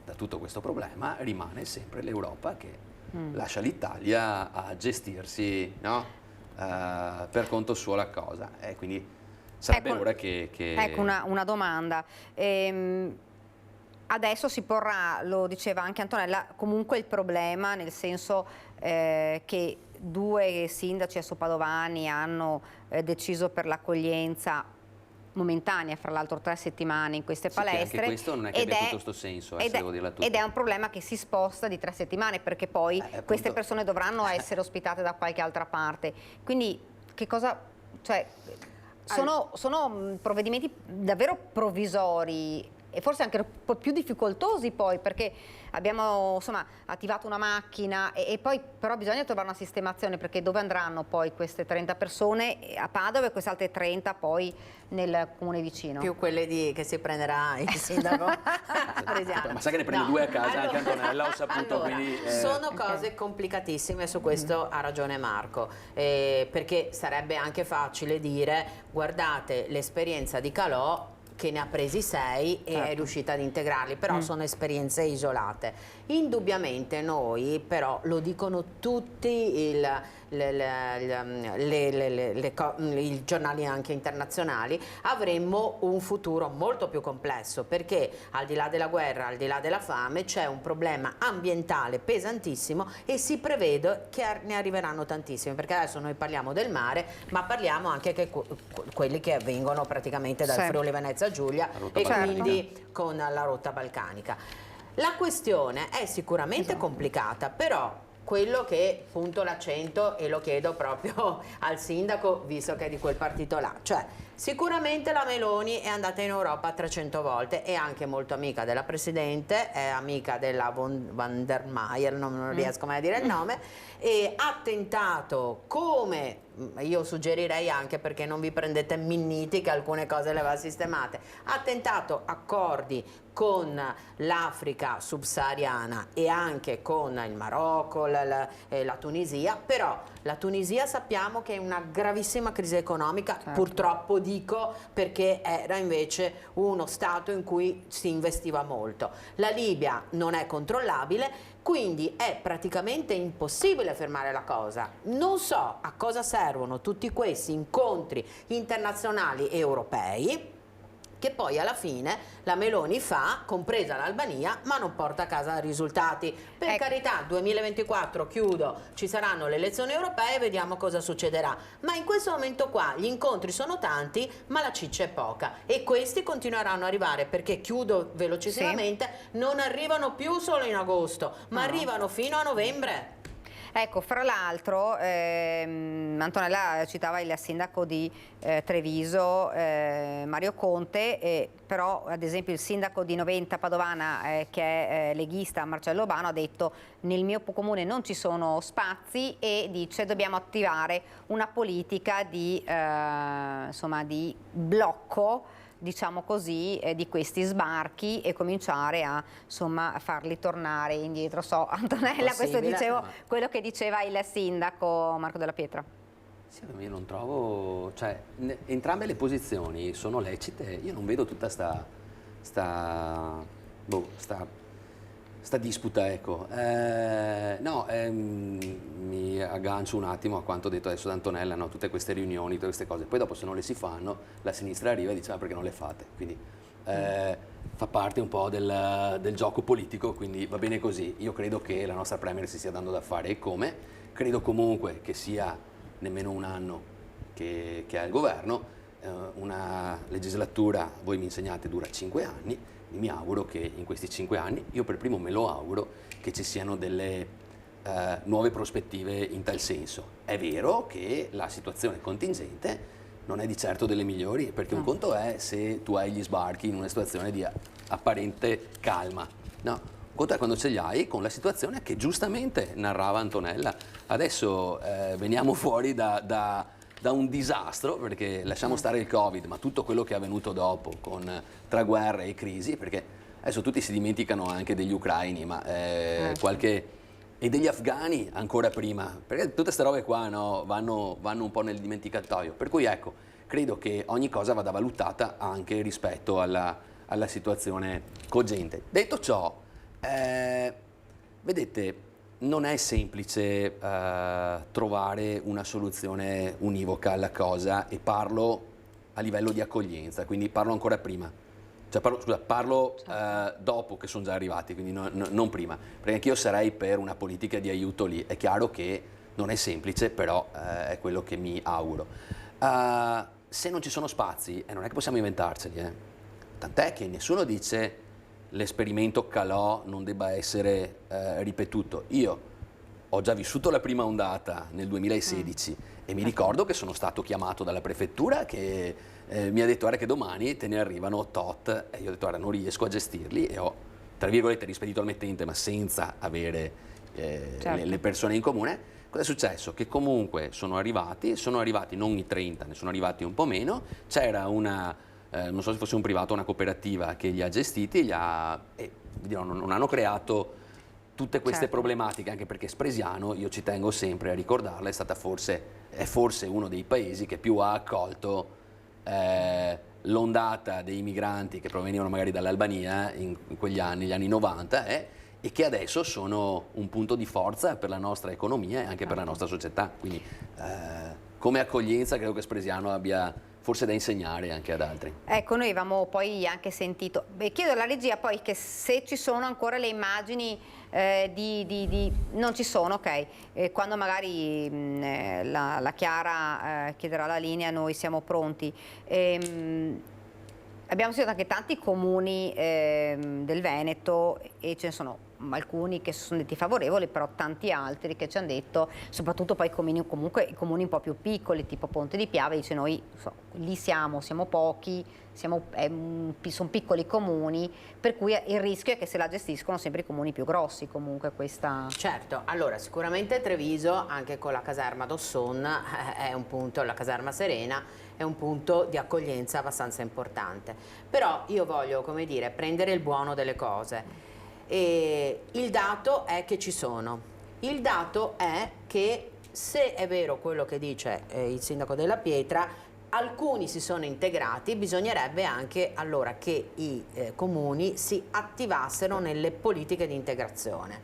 L: da tutto questo problema rimane sempre l'Europa, che lascia l'Italia a gestirsi, no? Per conto suo la cosa, quindi sarebbe ora che...
A: Ecco una domanda. Adesso si porrà, lo diceva anche Antonella, comunque il problema, nel senso che 2 sindaci adesso padovani hanno deciso per l'accoglienza momentanea, fra l'altro 3 settimane in queste palestre.
L: Anche questo non è che abbia tutto questo senso, se devo dirla tutta.
A: Ed è un problema che si sposta di 3 settimane, perché poi queste persone dovranno essere ospitate da qualche altra parte. Quindi che cosa... Cioè, sono provvedimenti davvero provvisori e forse anche un po' più difficoltosi poi, perché abbiamo insomma attivato una macchina e poi però bisogna trovare una sistemazione, perché dove andranno poi queste 30 persone a Padova e queste altre 30 poi nel comune vicino?
M: Più quelle che si prenderà il sindaco.
L: Ma sai che ne prende 2 a casa, anche Antonella, ho saputo. Quindi,
M: sono cose complicatissime, su questo ha ragione Marco, perché sarebbe anche facile dire guardate l'esperienza di Calò che ne ha presi 6 e è riuscita ad integrarli, però sono esperienze isolate. Indubbiamente noi, però lo dicono tutti i giornali anche internazionali, avremmo un futuro molto più complesso, perché al di là della guerra, al di là della fame, c'è un problema ambientale pesantissimo e si prevede che ne arriveranno tantissimi, perché adesso noi parliamo del mare, ma parliamo anche che quelli che vengono praticamente dal Friuli Venezia Giulia e quindi con la rotta balcanica. La questione è sicuramente complicata, però quello che punto l'accento, e lo chiedo proprio al sindaco, visto che è di quel partito là, cioè sicuramente la Meloni è andata in Europa 300 volte, è anche molto amica della Presidente, è amica della von der Leyen, non riesco mai a dire il nome, e ha tentato, come io suggerirei anche, perché non vi prendete Minniti che alcune cose le aveva sistemate, ha tentato accordi con l'Africa subsahariana e anche con il Marocco, la Tunisia, però la Tunisia sappiamo che è una gravissima crisi economica, purtroppo dico, perché era invece uno stato in cui si investiva molto. La Libia non è controllabile, quindi è praticamente impossibile fermare la cosa. Non so a cosa servono tutti questi incontri internazionali e europei, che poi alla fine la Meloni fa, compresa l'Albania, ma non porta a casa risultati. Per carità, 2024 chiudo, ci saranno le elezioni europee, vediamo cosa succederà. Ma in questo momento qua gli incontri sono tanti, ma la ciccia è poca. E questi continueranno ad arrivare, perché chiudo velocissimamente, non arrivano più solo in agosto, ma arrivano fino a novembre.
A: Ecco, fra l'altro Antonella citava il sindaco di Treviso, Mario Conte, però ad esempio il sindaco di Noventa Padovana, che è leghista, Marcello Urbano, ha detto: nel mio comune non ci sono spazi, e dice dobbiamo attivare una politica di, insomma, di blocco, diciamo così, di questi sbarchi, e cominciare a, insomma, a farli tornare indietro. So, Antonella, questo dicevo, quello che diceva il sindaco Marco Della Pietra.
L: Sì, io non trovo, cioè, entrambe le posizioni sono lecite. Io non vedo tutta sta disputa, ecco. Mi aggancio un attimo a quanto detto adesso da Antonella, no? Tutte queste riunioni, tutte queste cose, poi dopo se non le si fanno, la sinistra arriva e dice: ma perché non le fate? Quindi fa parte un po' del gioco politico, quindi va bene così. Io credo che la nostra Premier si stia dando da fare, e come. Credo comunque che sia nemmeno un anno che è al governo, una legislatura, voi mi insegnate, dura 5 anni. Mi auguro che in questi 5 anni, io per primo me lo auguro, che ci siano delle nuove prospettive in tal senso. È vero che la situazione contingente non è di certo delle migliori, perché un conto è se tu hai gli sbarchi in una situazione di apparente calma, no? Un conto è quando ce li hai con la situazione che giustamente narrava Antonella. Adesso veniamo fuori da un disastro, perché lasciamo stare il Covid, ma tutto quello che è avvenuto dopo, tra guerre e crisi, perché adesso tutti si dimenticano anche degli ucraini, ma e degli afghani ancora prima, perché tutte queste robe qua, no, vanno un po' nel dimenticatoio. Per cui ecco, credo che ogni cosa vada valutata anche rispetto alla situazione cogente. Detto ciò, vedete, non è semplice trovare una soluzione univoca alla cosa, e parlo a livello di accoglienza, quindi parlo ancora prima. Cioè parlo dopo che sono già arrivati, quindi non prima, perché anch'io sarei per una politica di aiuto lì. È chiaro che non è semplice, però è quello che mi auguro. Se non ci sono spazi, non è che possiamo inventarceli, tant'è che nessuno dice l'esperimento Calò non debba essere ripetuto. Io ho già vissuto la prima ondata nel 2016 e mi ricordo che sono stato chiamato dalla prefettura che mi ha detto: guarda che domani te ne arrivano tot, e io ho detto: guarda, non riesco a gestirli, e ho, tra virgolette, rispedito al mittente, ma senza avere le persone in comune. Cosa è successo? Che comunque sono arrivati non i 30, ne sono arrivati un po' meno. C'era non so se fosse un privato o una cooperativa che li ha gestiti, non hanno creato tutte queste problematiche, anche perché Spresiano, io ci tengo sempre a ricordarla, è forse uno dei paesi che più ha accolto l'ondata dei migranti che provenivano magari dall'Albania in quegli anni, gli anni 90, e che adesso sono un punto di forza per la nostra economia e anche per la nostra società. Quindi come accoglienza credo che Spresiano abbia forse da insegnare anche ad altri.
A: Ecco, noi avevamo poi anche sentito, chiedo alla regia poi che se ci sono ancora le immagini non ci sono, ok, quando magari la Chiara chiederà la linea, noi siamo pronti. Abbiamo sentito anche tanti comuni del Veneto, e ce ne sono alcuni che sono detti favorevoli, però tanti altri che ci hanno detto, soprattutto poi comunque i comuni un po' più piccoli, tipo Ponte di Piave, dice: noi lì siamo pochi, sono piccoli comuni, per cui il rischio è che se la gestiscono sempre i comuni più grossi, comunque questa...
M: Certo, allora sicuramente Treviso, anche con la caserma d'Osson, è un punto, la caserma Serena, è un punto di accoglienza abbastanza importante. Però io voglio, come dire, prendere il buono delle cose. E il dato è che ci sono. Il dato è che, se è vero quello che dice il sindaco Della Pietra, alcuni si sono integrati, bisognerebbe anche allora che i comuni si attivassero nelle politiche di integrazione.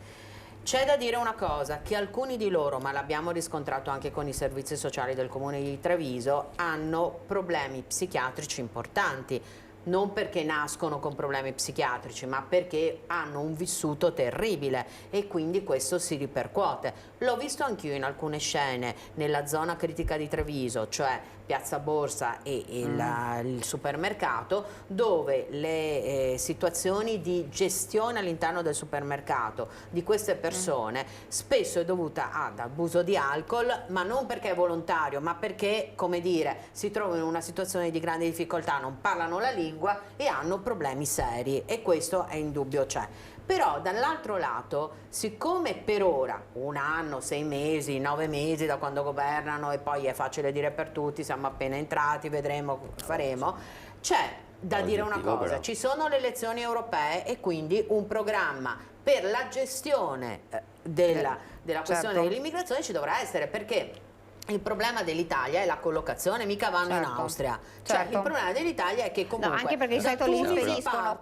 M: C'è da dire una cosa, che alcuni di loro, ma l'abbiamo riscontrato anche con i servizi sociali del comune di Treviso, hanno problemi psichiatrici importanti. Non perché nascono con problemi psichiatrici, ma perché hanno un vissuto terribile, e quindi questo si ripercuote. L'ho visto anch'io in alcune scene nella zona critica di Treviso, cioè Piazza Borsa e il supermercato, dove le situazioni di gestione all'interno del supermercato di queste persone spesso è dovuta ad abuso di alcol, ma non perché è volontario, ma perché, come dire, si trovano in una situazione di grande difficoltà, non parlano la lingua e hanno problemi seri, e questo è indubbio c'è. Però dall'altro lato, siccome per ora, 1 anno, 6 mesi, 9 mesi da quando governano, e poi è facile dire per tutti, siamo appena entrati, vedremo, faremo, c'è da dire una cosa, però. Ci sono le elezioni europee e quindi un programma per la gestione della questione dell'immigrazione ci dovrà essere, perché il problema dell'Italia è la collocazione, mica vanno in Austria. Cioè, il problema dell'Italia è che comunque
A: anche perché di solito li inseriscono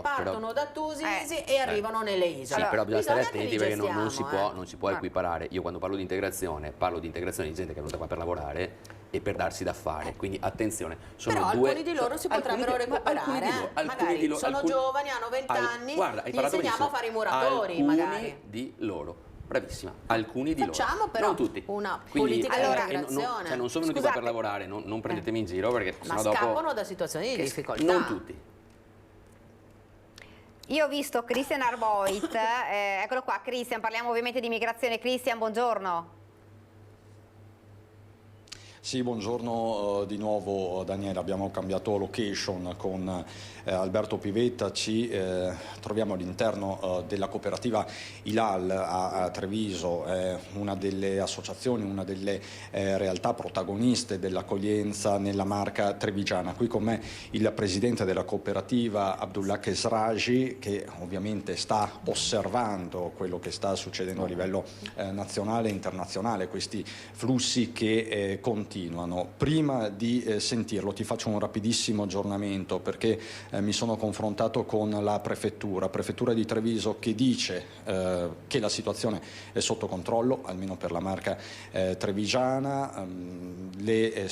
M: partono da Tunisi e arrivano nelle isole.
L: Sì, però bisogna stare attenti, perché non si può equiparare. Io quando parlo di integrazione di gente che è venuta qua per lavorare e per darsi da fare, quindi attenzione.
M: Però alcuni di loro si potrebbero recuperare, magari sono giovani, hanno 20 anni, gli insegniamo a fare i muratori, magari.
L: Di loro. Bravissima, alcuni di
M: Facciamo
L: loro.
M: però
L: non tutti.
M: Una
L: quindi,
M: politica di integrazione.
L: Non sono venuti qua per lavorare, non prendetemi in giro, perché
M: ma
L: sennò
M: scappano
L: dopo
M: da situazioni di difficoltà.
L: Non tutti.
A: Io ho visto Christian Arboit, eccolo qua Christian, parliamo ovviamente di immigrazione. Christian, buongiorno.
N: Sì, buongiorno di nuovo Daniele, abbiamo cambiato location con Alberto Pivetta, ci troviamo all'interno della cooperativa Hilal a Treviso, una delle associazioni, una delle realtà protagoniste dell'accoglienza nella Marca trevigiana. Qui con me il presidente della cooperativa Abdullah Kesraji, che ovviamente sta osservando quello che sta succedendo a livello nazionale e internazionale, questi flussi che continuano. Prima di sentirlo ti faccio un rapidissimo aggiornamento, perché mi sono confrontato con la prefettura di Treviso, che dice che la situazione è sotto controllo, almeno per la Marca trevigiana. Le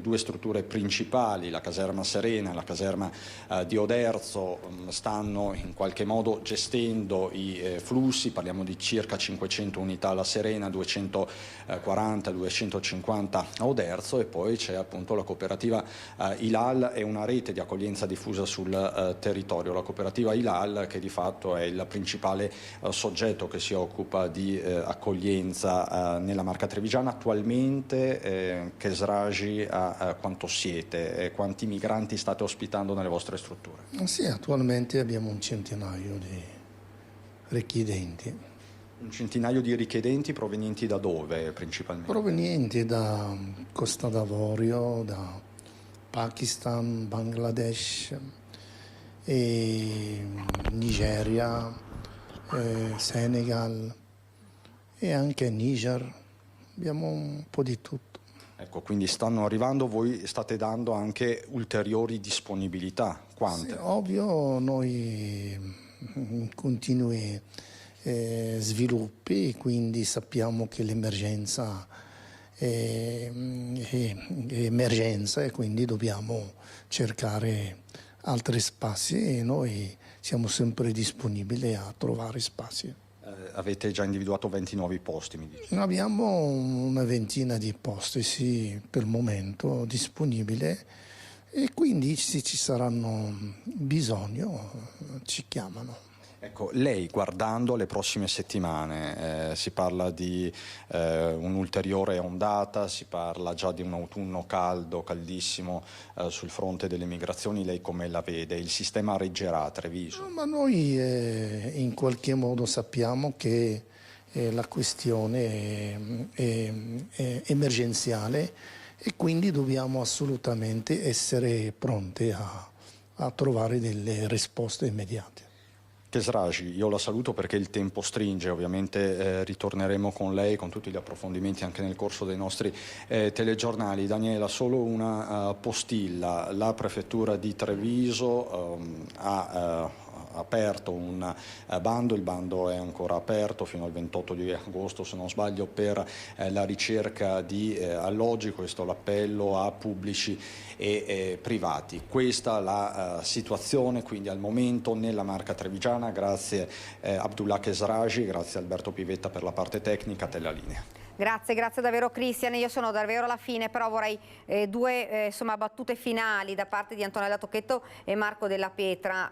N: due strutture principali, la caserma Serena e la caserma di Oderzo, stanno in qualche modo gestendo i flussi. Parliamo di circa 500 unità alla Serena, 240-250 a Oderzo, e poi c'è appunto la cooperativa Hilal e una rete di accoglienza diffusa sul territorio. La cooperativa Hilal, che di fatto è il principale soggetto che si occupa di accoglienza nella Marca trevigiana. Attualmente, Kesraji, quanto siete? Quanti migranti state ospitando nelle vostre strutture?
W: Sì, attualmente abbiamo un centinaio di richiedenti.
N: Un centinaio di richiedenti provenienti da dove principalmente?
W: Provenienti da Costa d'Avorio, da Pakistan, Bangladesh, Nigeria, Senegal e anche Niger. Abbiamo un po' di tutto.
N: Ecco, quindi stanno arrivando, voi state dando anche ulteriori disponibilità. Quante?
W: Sì, ovvio, noi in continui sviluppi, quindi sappiamo che l'emergenza è emergenza, e quindi dobbiamo cercare altri spazi, e noi siamo sempre disponibili a trovare spazi.
N: Avete già individuato 20 nuovi posti, mi dice?
W: Abbiamo una ventina di posti, sì, per il momento disponibili, e quindi se ci saranno bisogno ci chiamano.
N: Ecco, lei, guardando le prossime settimane, si parla di un'ulteriore ondata, si parla già di un autunno caldo, caldissimo sul fronte delle migrazioni. Lei come la vede? Il sistema reggerà a Treviso?
W: No, ma noi in qualche modo sappiamo che la questione è emergenziale, e quindi dobbiamo assolutamente essere pronti a trovare delle risposte immediate.
N: Kesraji, io la saluto perché il tempo stringe, ovviamente ritorneremo con lei con tutti gli approfondimenti anche nel corso dei nostri telegiornali. Daniela, solo una postilla: la prefettura di Treviso ha aperto un bando, il bando è ancora aperto fino al 28 di agosto se non sbaglio, per la ricerca di alloggi. Questo l'appello a pubblici e privati. Questa la situazione quindi al momento nella Marca trevigiana. Grazie Abdullah Kesraji, grazie Alberto Pivetta per la parte tecnica. A te la linea.
A: Grazie davvero Cristian, io sono davvero alla fine, però vorrei due battute finali da parte di Antonella Tocchetto e Marco Della Pietra.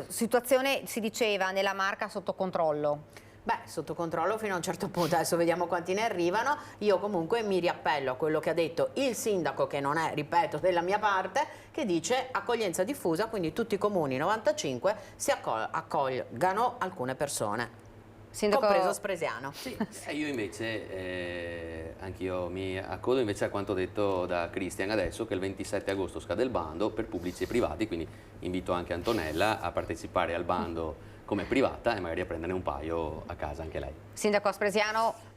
A: Situazione, si diceva, nella Marca sotto controllo.
M: Beh, sotto controllo fino a un certo punto, adesso vediamo quanti ne arrivano. Io comunque mi riappello a quello che ha detto il sindaco, che non è, ripeto, della mia parte, che dice accoglienza diffusa, quindi tutti i comuni 95 si accolgano alcune persone. Sindaco... compreso Spresiano.
L: Sì, io invece, anch'io mi accodo invece a quanto detto da Cristian adesso, che il 27 agosto scade il bando per pubblici e privati, quindi invito anche Antonella a partecipare al bando come privata e magari a prenderne un paio a casa anche lei.
A: Sindaco Spresiano.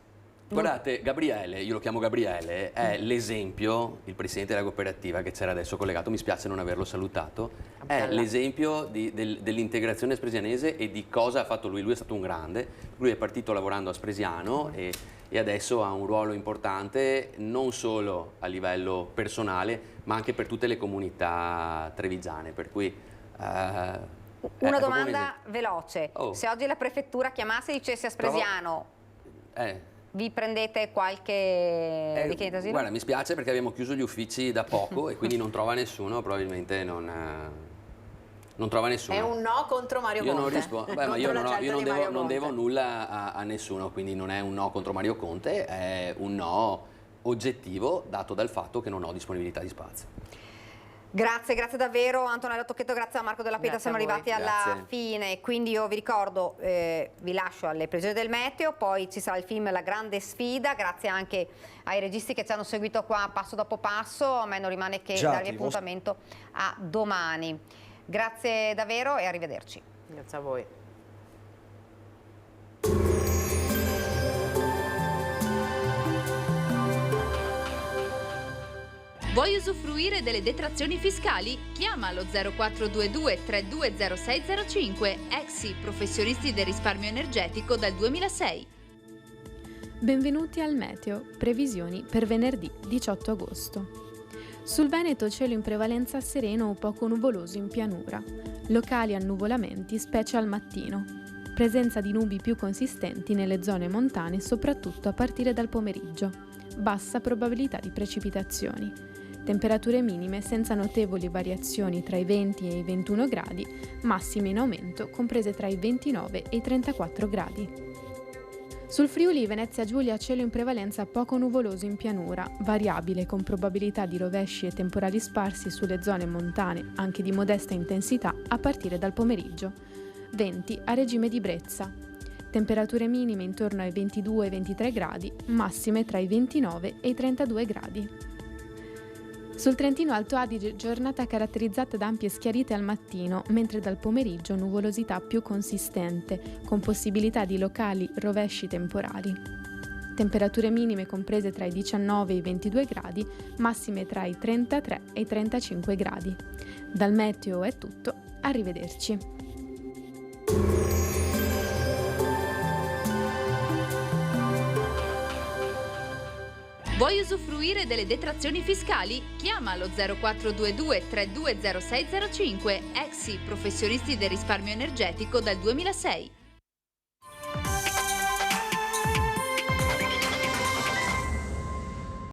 L: Guardate, Gabriele, io lo chiamo Gabriele, è l'esempio, il presidente della cooperativa che c'era adesso collegato, mi spiace non averlo salutato, è l'esempio dell'integrazione spresianese e di cosa ha fatto lui. Lui è stato un grande, lui è partito lavorando a Spresiano e adesso ha un ruolo importante non solo a livello personale ma anche per tutte le comunità trevigiane, per cui...
A: una domanda veloce, se oggi la prefettura chiamasse e dicesse a Spresiano... Vi prendete qualche richiedente asilo?
L: Guarda, mi spiace perché abbiamo chiuso gli uffici da poco e quindi non trova nessuno, probabilmente non trova nessuno.
M: È un no contro Mario Conte.
L: Io non rispondo, ma io non devo nulla a nessuno, quindi non è un no contro Mario Conte, è un no oggettivo dato dal fatto che non ho disponibilità di spazio.
A: Grazie davvero Antonella Tocchetto, grazie a Marco Della Pietra, siamo arrivati alla fine, quindi io vi ricordo, vi lascio alle previsioni del meteo, poi ci sarà il film La Grande Sfida, grazie anche ai registi che ci hanno seguito qua passo dopo passo, a me non rimane che darvi appuntamento a domani. Grazie davvero e arrivederci.
M: Grazie a voi.
O: Vuoi usufruire delle detrazioni fiscali? Chiama lo 0422 320605, Exi, professionisti del risparmio energetico dal 2006.
P: Benvenuti al Meteo, previsioni per venerdì 18 agosto. Sul Veneto cielo in prevalenza sereno o poco nuvoloso in pianura, locali annuvolamenti specie al mattino, presenza di nubi più consistenti nelle zone montane soprattutto a partire dal pomeriggio, bassa probabilità di precipitazioni. Temperature minime senza notevoli variazioni tra i 20 e i 21 gradi, massime in aumento comprese tra i 29 e i 34 gradi. Sul Friuli Venezia Giulia cielo in prevalenza poco nuvoloso in pianura, variabile con probabilità di rovesci e temporali sparsi sulle zone montane, anche di modesta intensità, a partire dal pomeriggio. Venti a regime di brezza. Temperature minime intorno ai 22-23 gradi, massime tra i 29 e i 32 gradi. Sul Trentino Alto Adige giornata caratterizzata da ampie schiarite al mattino, mentre dal pomeriggio nuvolosità più consistente, con possibilità di locali rovesci temporali. Temperature minime comprese tra i 19 e i 22 gradi, massime tra i 33 e i 35 gradi. Dal meteo è tutto, arrivederci.
O: Vuoi usufruire delle detrazioni fiscali? Chiama lo 0422 320605, Exi, professionisti del risparmio energetico dal 2006.